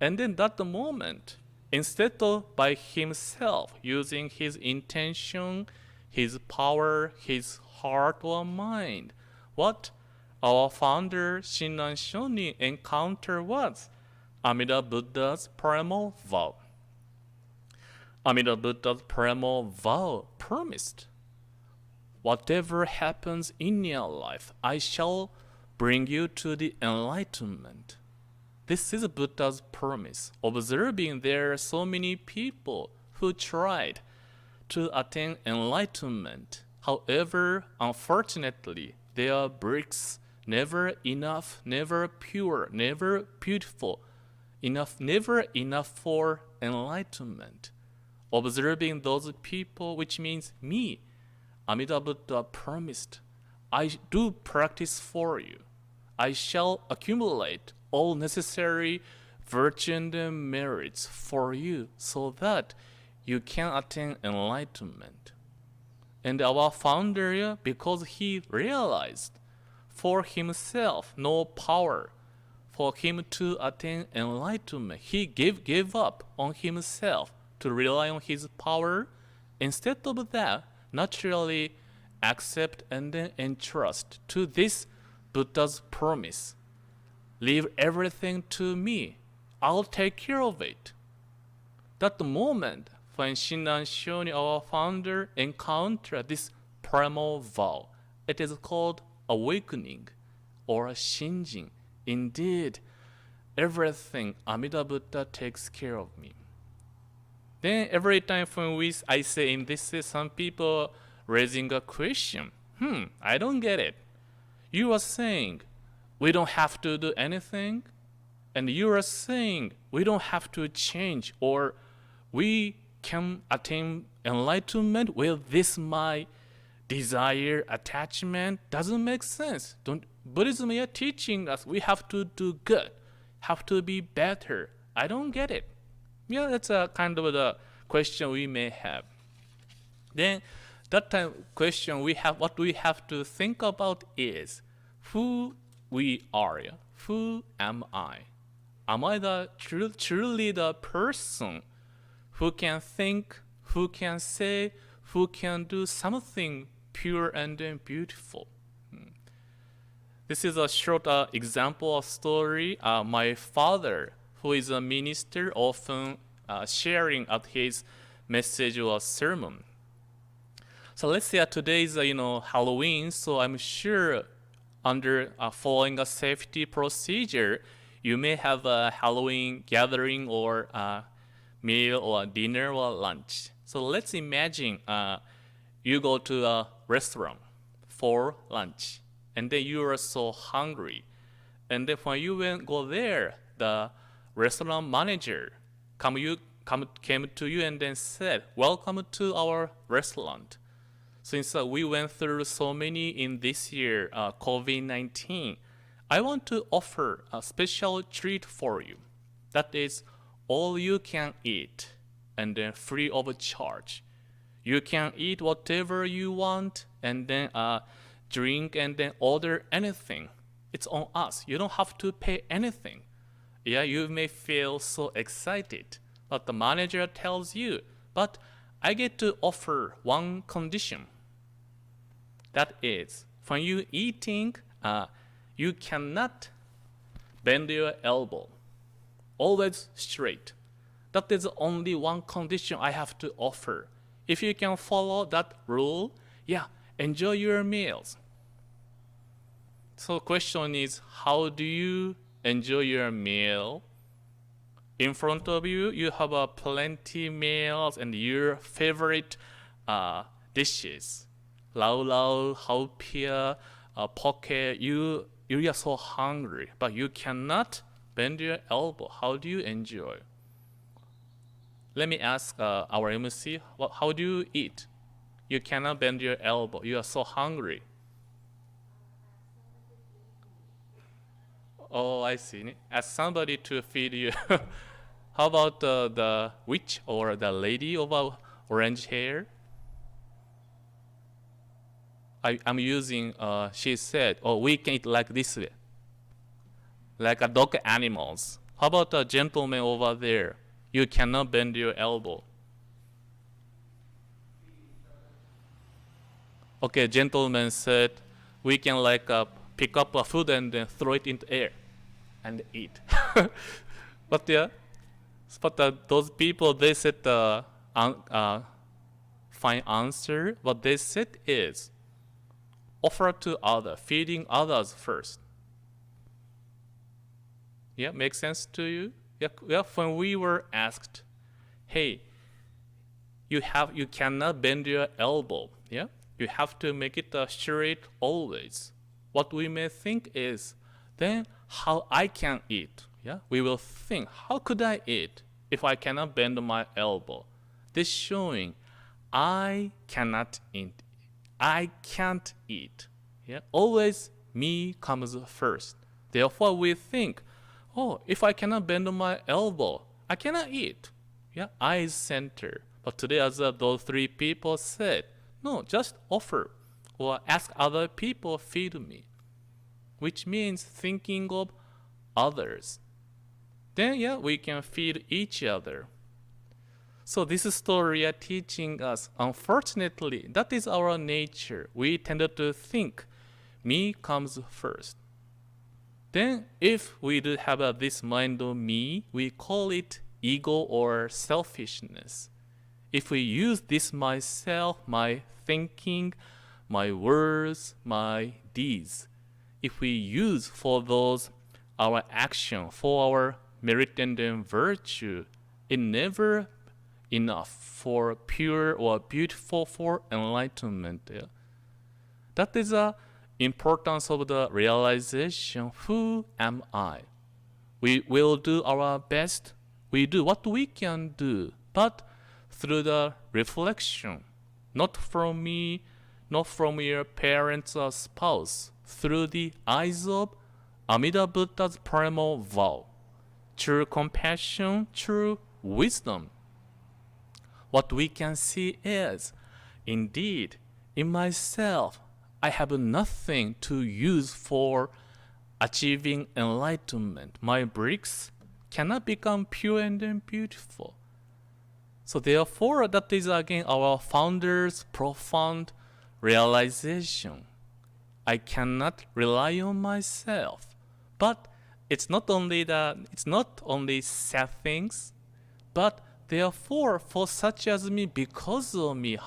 And then at the moment, instead of by himself using his intention, his power, his heart or mind, what our founder Shin Shonin encountered was Amida Buddha's primal vow. Amida Buddha's primal vow promised, whatever happens in your life, I shall bring you to the enlightenment. This is Buddha's promise. Observing there are so many people who tried to attain enlightenment. However, unfortunately, their bricks never enough, never pure, never beautiful enough, never enough for enlightenment. Observing those people, which means me, Amida Buddha promised, I do practice for you. I shall accumulate all necessary virtue and merits for you so that you can attain enlightenment. And our founder, because he realized for himself no power for him to attain enlightenment, he gave up on himself to rely on his power. Instead of that, naturally accept and then entrust to this Buddha's promise. Leave everything to me. I'll take care of it. That moment when Shin and Shoni, our founder, encountered this primal vow, it is called awakening or shinjin. Indeed, everything Amida Buddha takes care of me. Then every time when I say in this, some people raising a question. I don't get it. You are saying we don't have to do anything, and you are saying we don't have to change, or we can attain enlightenment with this my desire, attachment. Doesn't make sense. Buddhism is teaching us we have to do good, have to be better. I don't get it. Yeah, that's a kind of the question we may have. Then that time question what we have to think about is who we are. Who am I? Am I truly the person who can think, who can say, who can do something pure and beautiful? This is a short example of story. My father, who is a minister, often sharing at his message or sermon. So let's say today is Halloween, so I'm sure under following a safety procedure, you may have a Halloween gathering or meal or dinner or lunch. So let's imagine you go to a restaurant for lunch, and then you are so hungry. And then when you go there, the restaurant manager came to you and then said, "Welcome to our restaurant. Since we went through so many in this year, COVID-19, I want to offer a special treat for you. That is all you can eat and then free of charge. You can eat whatever you want and then drink and then order anything. It's on us. You don't have to pay anything." Yeah, you may feel so excited, but the manager tells you, "But I get to offer one condition. That is, when you eating, you cannot bend your elbow. Always straight. That is only one condition I have to offer. If you can follow that rule, enjoy your meals." So question is, how do you enjoy your meal? In front of you, you have plenty meals and your favorite dishes. Lau lau, hao pia, poke. You are so hungry, but you cannot bend your elbow. How do you enjoy? Let me ask our MC, how do you eat? You cannot bend your elbow. You are so hungry. Oh, I see. Ask somebody to feed you. How about the witch or the lady of orange hair? I'm using, she said, we can eat like this way. Like a dog animals. How about the gentleman over there? You cannot bend your elbow. Okay, gentleman said, we can pick up a food and then throw it into air and eat. But those people, they said, find answer. What they said is offer to others, feeding others first. Yeah, makes sense to you? Yeah, when we were asked, hey, you cannot bend your elbow. Yeah, you have to make it straight always. What we may think is, then how I can eat. Yeah, we will think, how could I eat if I cannot bend my elbow? This showing, I cannot eat. I can't eat. Yeah, always me comes first. Therefore, we think, oh, if I cannot bend my elbow, I cannot eat. Yeah, I is center. But today, as those three people said, no, just offer or ask other people feed me, which means thinking of others. Then, yeah, we can feed each other. So this story is teaching us, unfortunately, that is our nature. We tend to think, me comes first. Then, if we do have this mind of me, we call it ego or selfishness. If we use this myself, my thinking, my words, my deeds, if we use for those our action, for our merit and then virtue, it never enough for pure or beautiful for enlightenment. Yeah? That is the importance of the realization, who am I? We will do our best. We do what we can do, but through the reflection, not from me, not from your parents or spouse, through the eyes of Amida Buddha's primal vow, true compassion, true wisdom. What we can see is, indeed, in myself, I have nothing to use for achieving enlightenment. My bricks cannot become pure and then beautiful. So therefore, that is again our founder's profound realization. I cannot rely on myself. But it's not only sad things, but therefore, for such as me, because of me,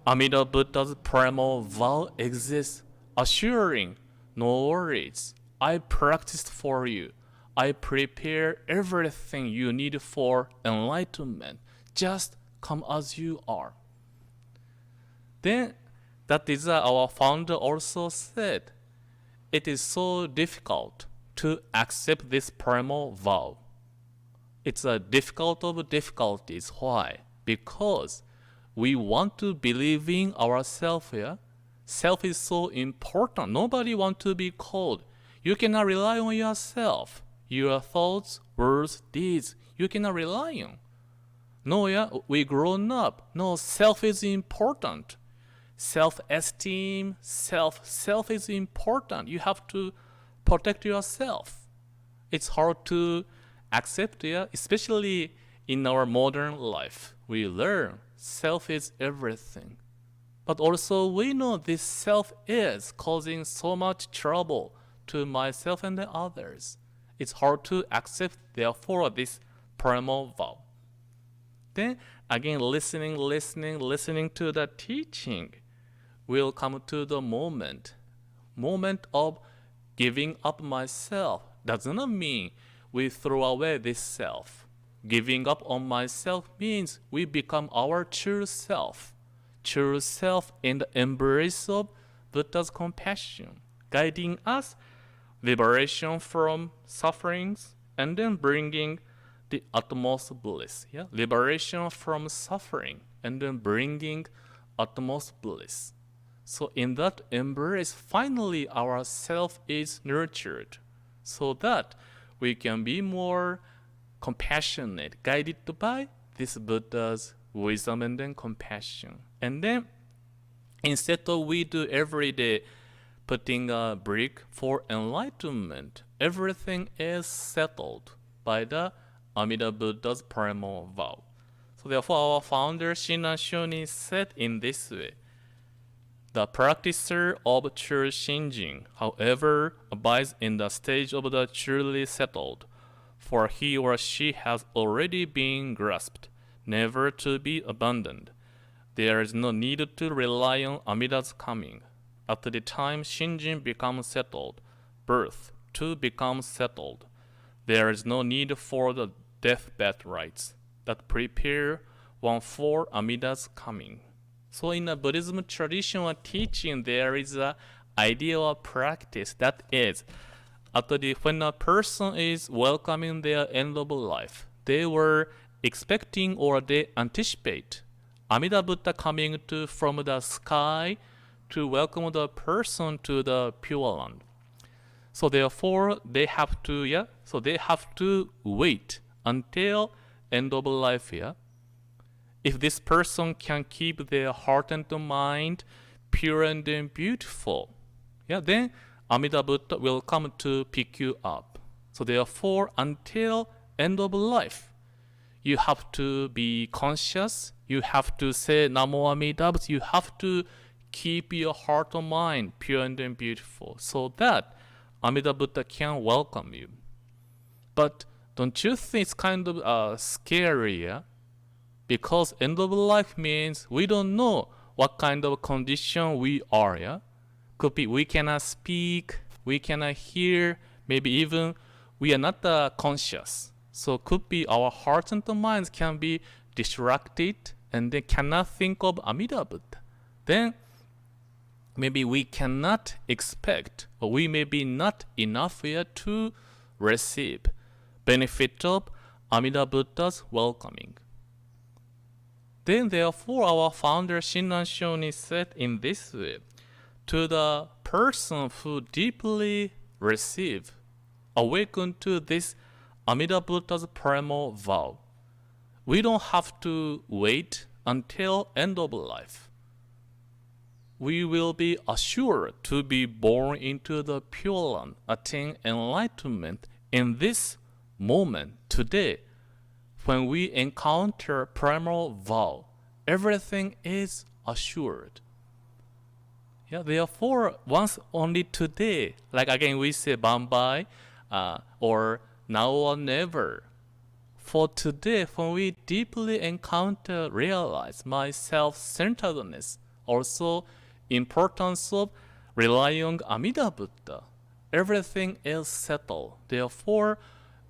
Amida Buddha's primal vow exists, assuring, no worries, I practiced for you. I prepare everything you need for enlightenment. Just come as you are. Then, that is our founder also said, it is so difficult to accept this primal vow. It's a difficult of difficulties. Why? Because we want to believe in ourselves. Yeah? Self is so important. Nobody wants to be called. You cannot rely on yourself. Your thoughts, words, deeds, you cannot rely on. No, yeah, we grown up. No, self is important. Self-esteem, self is important. You have to protect yourself. It's hard to accept, yeah, especially in our modern life. We learn self is everything. But also we know this self is causing so much trouble to myself and the others. It's hard to accept, therefore, this primal vow. Then again, listening to the teaching, will come to the moment of giving up myself. Does not mean we throw away this self. Giving up on myself means we become our true self in the embrace of Buddha's compassion, guiding us liberation from sufferings and then bringing the utmost bliss. Yeah? Liberation from suffering and then bringing utmost bliss. So in that embrace, finally our self is nurtured so that we can be more compassionate, guided by this Buddha's wisdom and then compassion. And then instead of we do every day putting a brick for enlightenment, everything is settled by the Amida Buddha's primal vow. So therefore our founder Shin and Shonin said in this way, the practicer of true Shinjin, however, abides in the stage of the truly settled, for he or she has already been grasped, never to be abandoned. There is no need to rely on Amida's coming. At the time Shinjin becomes settled, birth to become settled, there is no need for the deathbed rites that prepare one for Amida's coming. So in a Buddhism tradition or teaching, there is an ideal practice that is, when a person is welcoming their end of life, they were expecting or they anticipate Amida Buddha coming from the sky to welcome the person to the Pure Land. So therefore, they have to wait until end of life. If this person can keep their heart and mind pure and beautiful, then Amida Buddha will come to pick you up. So therefore, until end of life, you have to be conscious. You have to say Namo Amida Butsu. You have to keep your heart and mind pure and beautiful, so that Amida Buddha can welcome you. But don't you think it's kind of scary? Because end of life means we don't know what kind of condition we are. Could be we cannot speak, we cannot hear, maybe even we are not conscious. So could be our hearts and minds can be distracted and they cannot think of Amida Buddha. Then maybe we cannot expect, or we may be not enough here to receive benefit of Amida Buddha's welcoming. Then therefore our founder Shin and Shoni said in this way, to the person who deeply awaken to this Amida Buddha's primal vow, we don't have to wait until end of life. We will be assured to be born into the Pure Land, attain enlightenment in this moment, today. When we encounter primal vow, everything is assured. Therefore, once only today, like again we say Bambai, or now or never. For today, when we deeply realize my self-centeredness, also importance of relying on Amida Buddha, everything is settled. Therefore,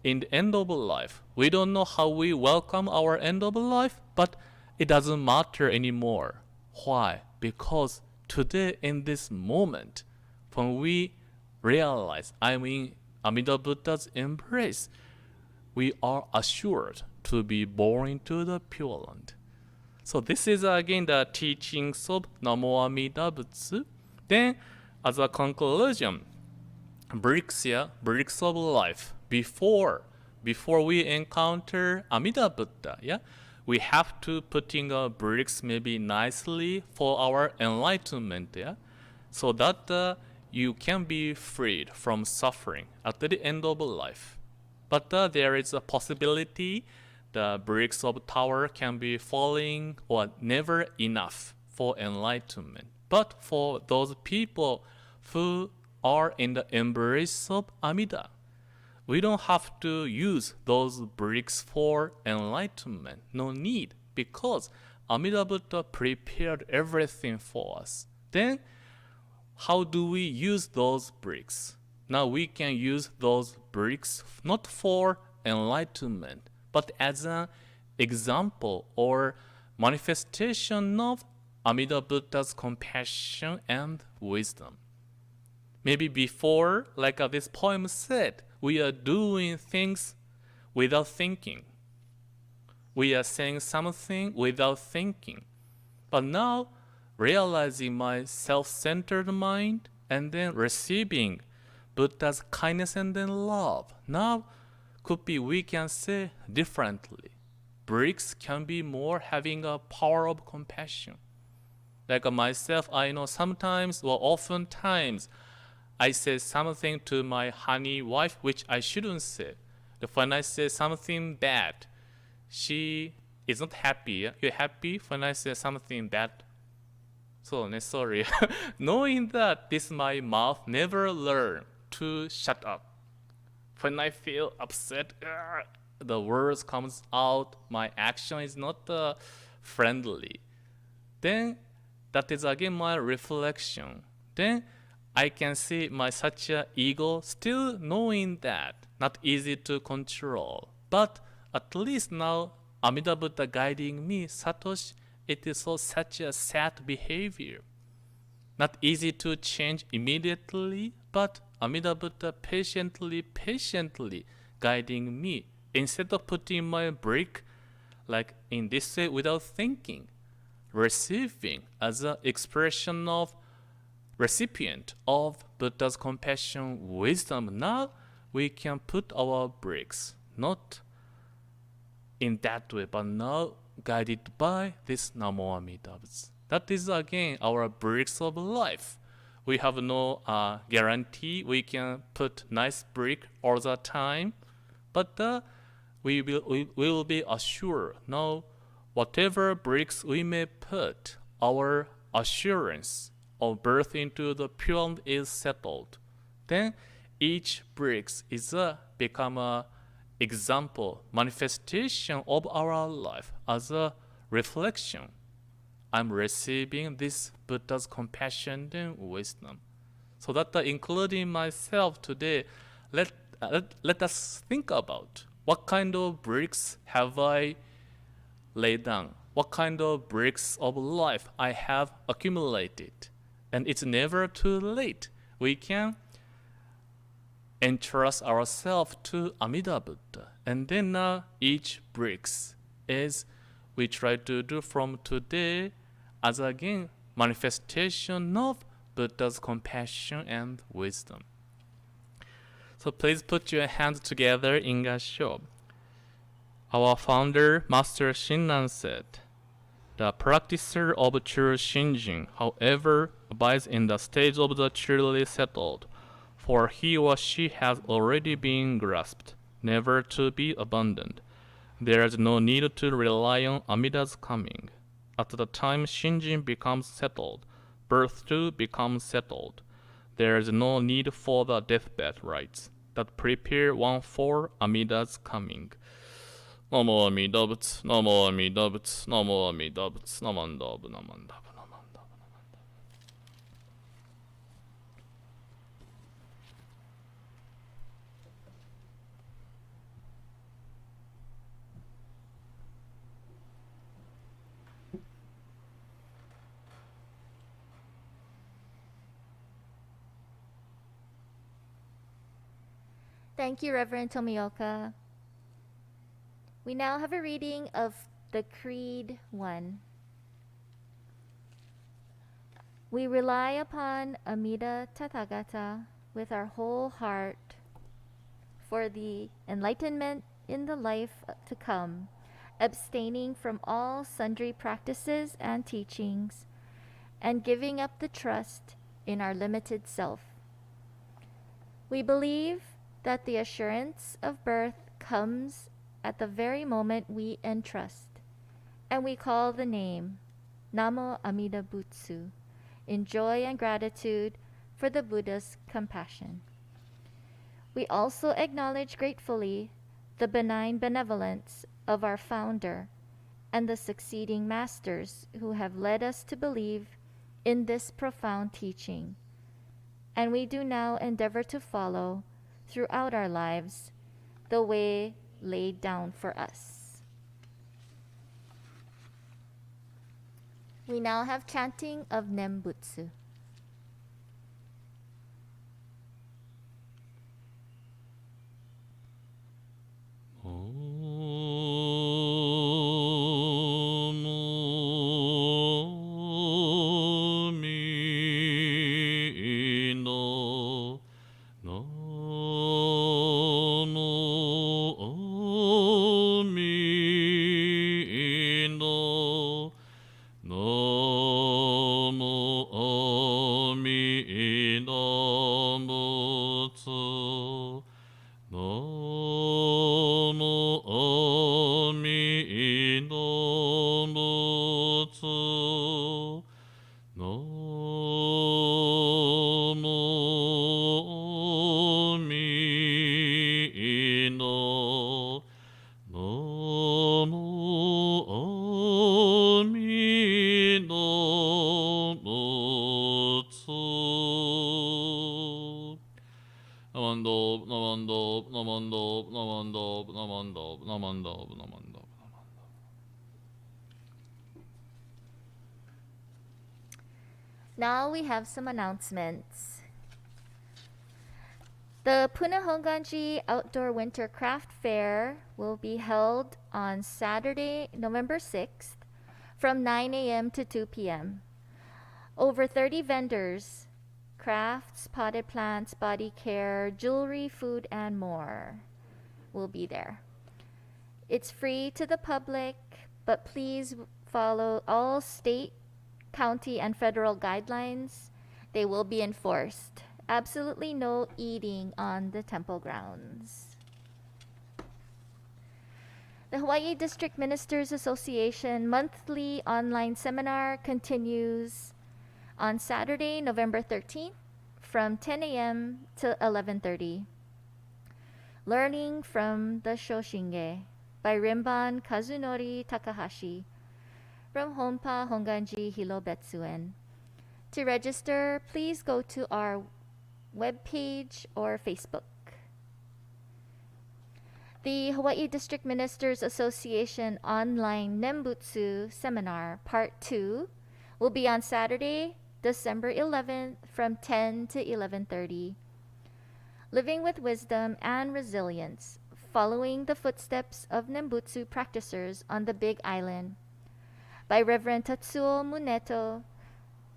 in the end of life, we don't know how we welcome our end of life, but it doesn't matter anymore. Why? Because today, in this moment, when we realize I'm in Amida Buddha's embrace, we are assured to be born into the Pure Land. So this is again the teachings of Namo Amida Butsu. Then, as a conclusion, bricks of life. Before we encounter Amida Buddha, we have to putting bricks maybe nicely for our enlightenment, so that you can be freed from suffering at the end of life. But there is a possibility the bricks of tower can be falling or never enough for enlightenment. But for those people who are in the embrace of Amida, we don't have to use those bricks for enlightenment. No need, because Amida Buddha prepared everything for us. Then, how do we use those bricks? Now we can use those bricks not for enlightenment, but as an example or manifestation of Amida Buddha's compassion and wisdom. Maybe before, like this poem said, we are doing things without thinking. We are saying something without thinking. But now, realizing my self-centered mind and then receiving Buddha's kindness and then love, now could be we can say differently. Bricks can be more having a power of compassion. Like myself, I know sometimes or oftentimes I say something to my honey wife which I shouldn't say. When I say something bad, she is not happy. You're happy when I say something bad? So, sorry. Knowing that this my mouth never learn to shut up. When I feel upset, the words comes out, my action is not friendly, then that is again my reflection. Then I can see my such a ego still knowing that not easy to control. But at least now Amida Buddha guiding me, Satoshi, it is so such a sad behavior. Not easy to change immediately, but Amida Buddha patiently guiding me instead of putting my brick like in this way without thinking, receiving as an expression of recipient of Buddha's compassion, wisdom. Now we can put our bricks, not in that way, but now guided by this Namo Amida Butsu. That is again our bricks of life. We have no guarantee we can put nice brick all the time, but we will be assured now whatever bricks we may put, our assurance of birth into the pure is settled. Then each bricks is become a example, manifestation of our life as a reflection. I'm receiving this Buddha's compassion and wisdom. So that including myself today, let us think about what kind of bricks have I laid down, what kind of bricks of life I have accumulated. And it's never too late. We can entrust ourselves to Amida Buddha. And then each bricks is we try to do from today as again manifestation of Buddha's compassion and wisdom. So please put your hands together in Gassho. Our founder, Master Shin said, the practicer of true Shinjin, however, abides in the stage of the truly settled, for he or she has already been grasped, never to be abandoned. There is no need to rely on Amida's coming. At the time Shinjin becomes settled, birth too becomes settled. There is no need for the deathbed rites that prepare one for Amida's coming. Namo Amida Butsu, Namo Amida Butsu, Namo Amida Butsu, Namandabu, Namandabu, Namandabu. Thank you, Reverend Tomioka. We now have a reading of the Creed 1. We rely upon Amida Tathagata with our whole heart for the enlightenment in the life to come, abstaining from all sundry practices and teachings, and giving up the trust in our limited self. We believe that the assurance of birth comes at the very moment we entrust, and we call the name Namo Amida Butsu in joy and gratitude for the Buddha's compassion. We also acknowledge gratefully the benign benevolence of our founder and the succeeding masters who have led us to believe in this profound teaching, and we do now endeavor to follow throughout our lives the way laid down for us. We now have chanting of Nembutsu. namando, namando, namando, namando. Now we have some announcements. The Pune Hongwanji Outdoor Winter Craft Fair will be held on Saturday, November 6th from 9 a.m. to 2 p.m. Over 30 vendors, crafts, potted plants, body care, jewelry, food, and more will be there. It's free to the public, but please follow all state, county, and federal guidelines. They will be enforced. Absolutely no eating on the temple grounds. The Hawaii District Ministers Association monthly online seminar continues on Saturday, November 13th from 10 a.m. to 11:30. Learning from the Shoshinge by Rimban, Kazunori, Takahashi from Honpa, Hongwanji, Hilo, Betsuin. To register, please go to our webpage or Facebook. The Hawaii District Ministers Association online Nembutsu seminar part 2 will be on Saturday, December 11th from 10 to 11:30. Living with Wisdom and Resilience, following the footsteps of Nembutsu practitioners on the Big Island by Reverend Tatsuo Muneto,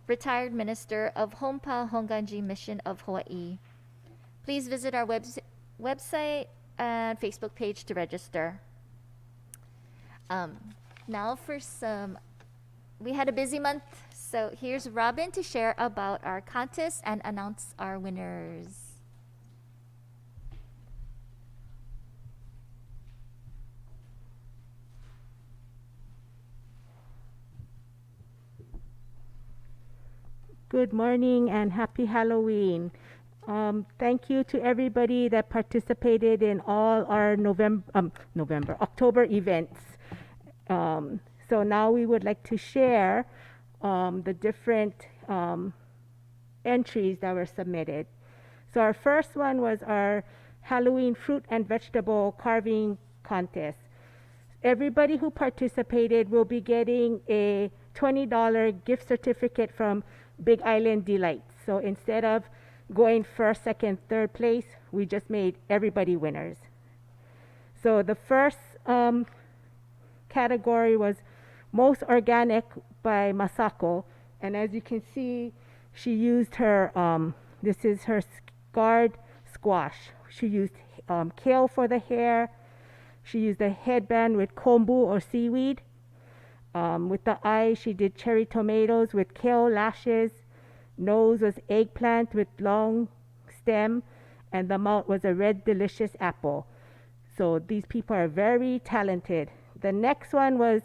retired minister of Honpa Hongwanji Mission of Hawaii. Please visit our website and Facebook page to register. Now for we had a busy month, so here's Robin to share about our contest and announce our winners. Good morning and happy Halloween. Thank you to everybody that participated in all our October events. So now we would like to share the different entries that were submitted. So our first one was our Halloween fruit and vegetable carving contest. Everybody who participated will be getting a $20 gift certificate from Big Island Delights. So instead of going first, second, third place, we just made everybody winners. So the first category was most organic by Masako, and as you can see, she used her this is her scarred squash. She used kale for the hair. She used a headband with kombu or seaweed. With the eyes, she did cherry tomatoes with kale lashes. Nose was eggplant with long stem, and the mouth was a red delicious apple. So these people are very talented. The next one was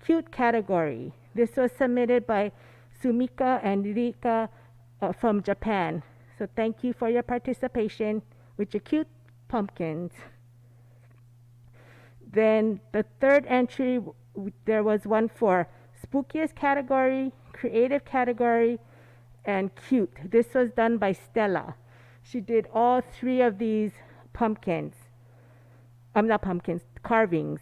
cute category. This was submitted by Sumika and Rika from Japan. So thank you for your participation with your cute pumpkins. Then the third entry, there was one for spookiest category, creative category, and cute. This was done by Stella. She did all three of these pumpkins. Not pumpkins, carvings.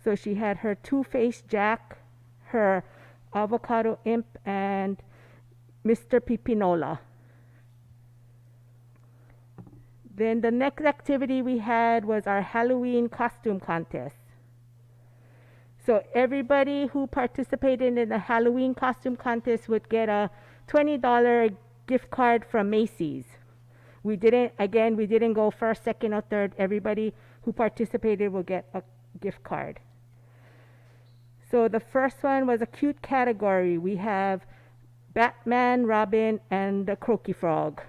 So she had her two-faced Jack, her avocado imp, and Mr. Pipinola. Then the next activity we had was our Halloween costume contest. So everybody who participated in the Halloween costume contest would get a $20 gift card from Macy's. We didn't go first, second, or third. Everybody who participated will get a gift card. So the first one was a cute category. We have Batman, Robin, and the Croaky Frog.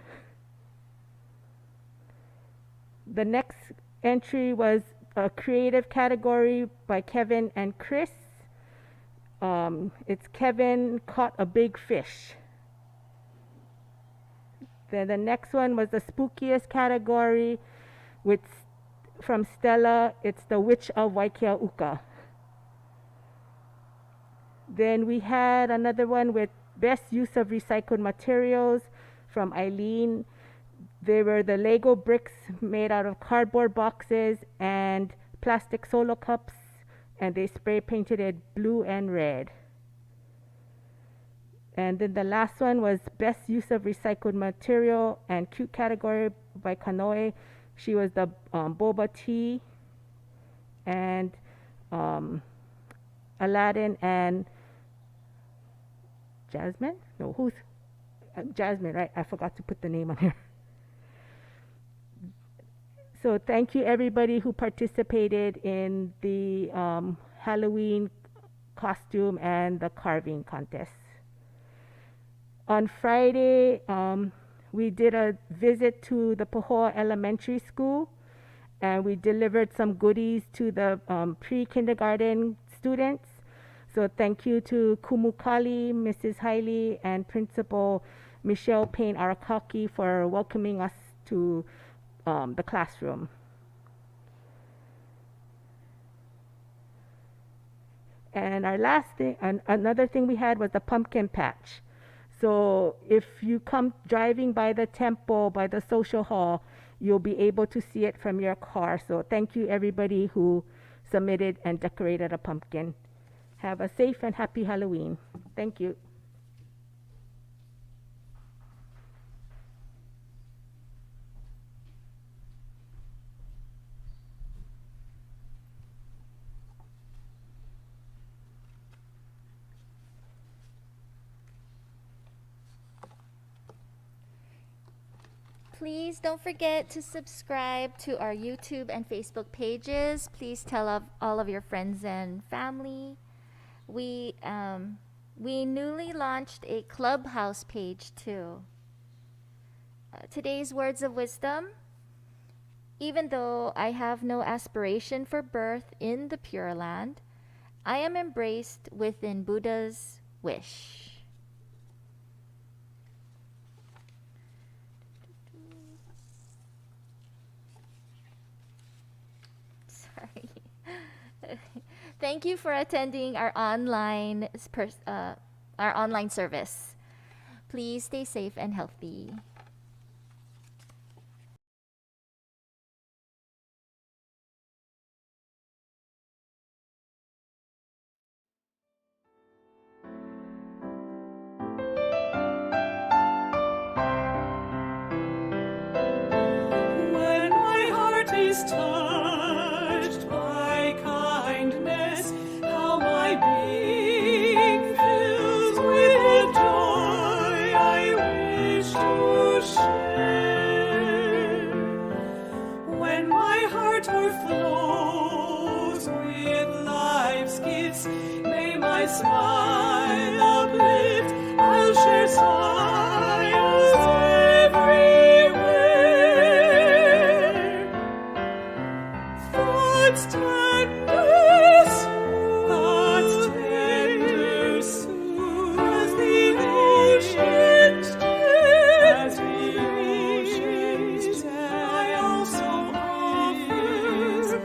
The next entry was a creative category by Kevin and Chris. It's Kevin caught a big fish. Then the next one was the spookiest category from Stella. It's the Witch of Waikiauka. Then we had another one with best use of recycled materials from Eileen. They were the Lego bricks made out of cardboard boxes and plastic solo cups, and they spray painted it blue and red. And then the last one was best use of recycled material and cute category by Kanoe. She was the boba tea, and Aladdin and Jasmine? No, who's Jasmine, right? I forgot to put the name on here. So thank you everybody who participated in the Halloween costume and the carving contest. On Friday, we did a visit to the Pahoa Elementary School, and we delivered some goodies to the pre-kindergarten students. So thank you to Kumukali, Mrs. Hailey, and Principal Michelle Payne Arakaki for welcoming us to the classroom. And our last thing, another thing we had was the pumpkin patch. So if you come driving by the temple, by the social hall, you'll be able to see it from your car. So thank you everybody who submitted and decorated a pumpkin. Have a safe and happy Halloween. Thank you. Please don't forget to subscribe to our YouTube and Facebook pages. Please tell all of your friends and family. We newly launched a Clubhouse page too. Today's words of wisdom. Even though I have no aspiration for birth in the Pure Land, I am embraced within Buddha's wish. Thank you for attending our online service. Please stay safe and healthy. When my heart is touched by kindness, how my being fills with joy I wish to share. When my heart overflows with life's gifts, may my smile uplift, I'll share smiles everywhere. Thoughts tender soon, as the ocean's depths, I also offer,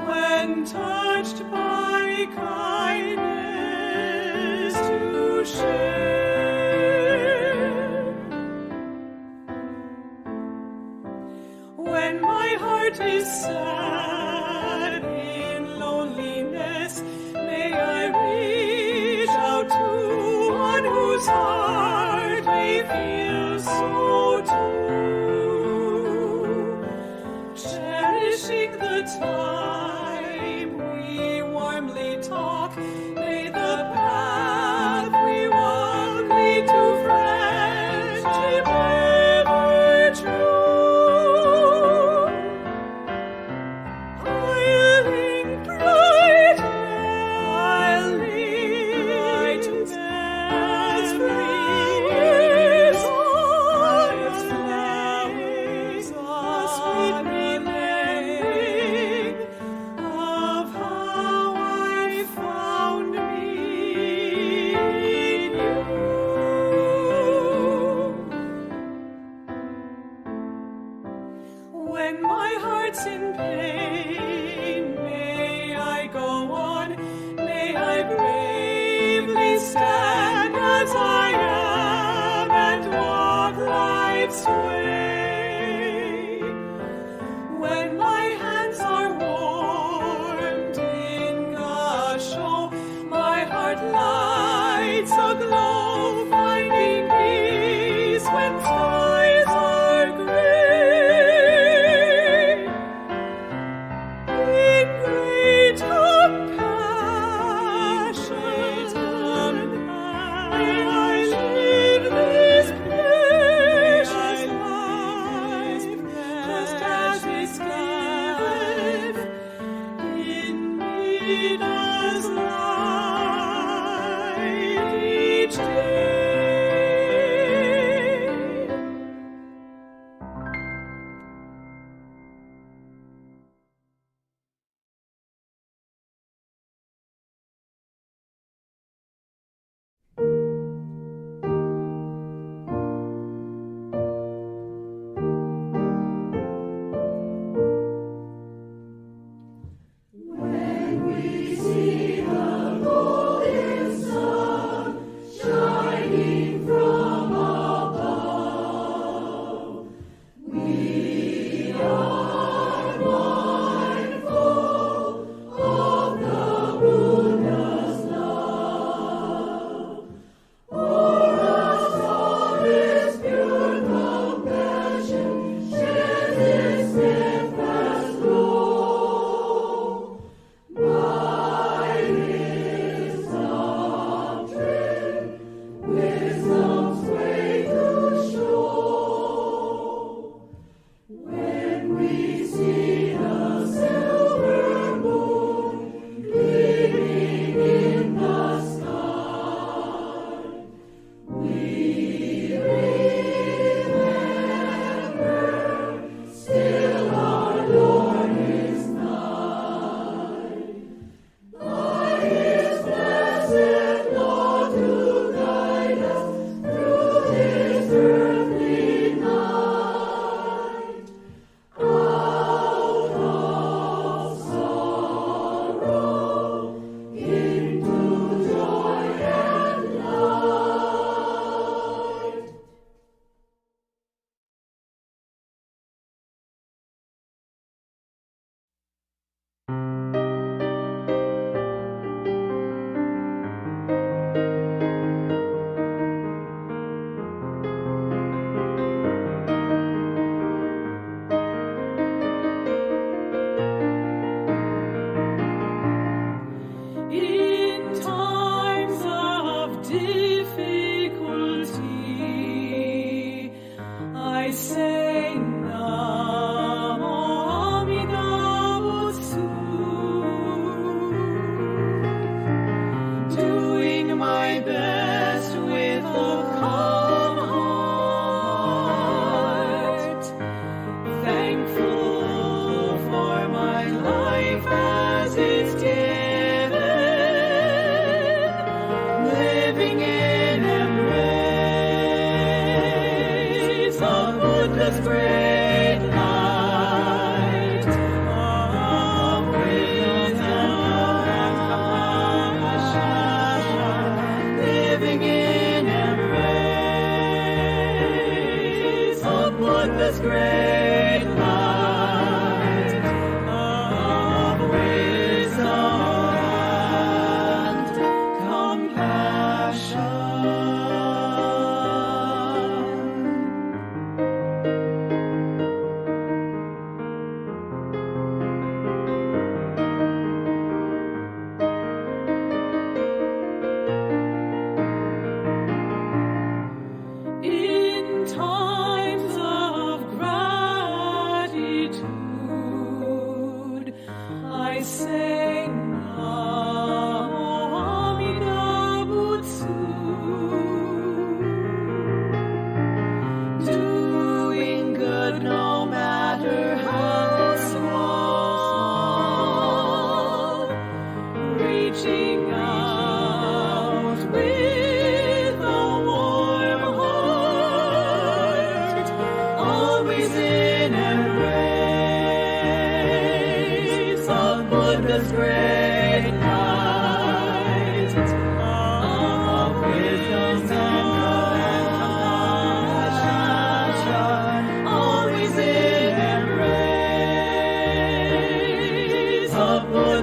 when touched by kindness, to share. When my heart is sad in loneliness, may I reach out to one whose heart may feel so too. Cherishing the time we warmly talk, may the path we walk lead to friendship ever true. I'll link bright, I'll link as flames, a sweet memory of how I found me in you. When my heart's in pain, may I go on, may I bravely stand as I am and walk life's way. sweet as light each day.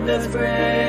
This great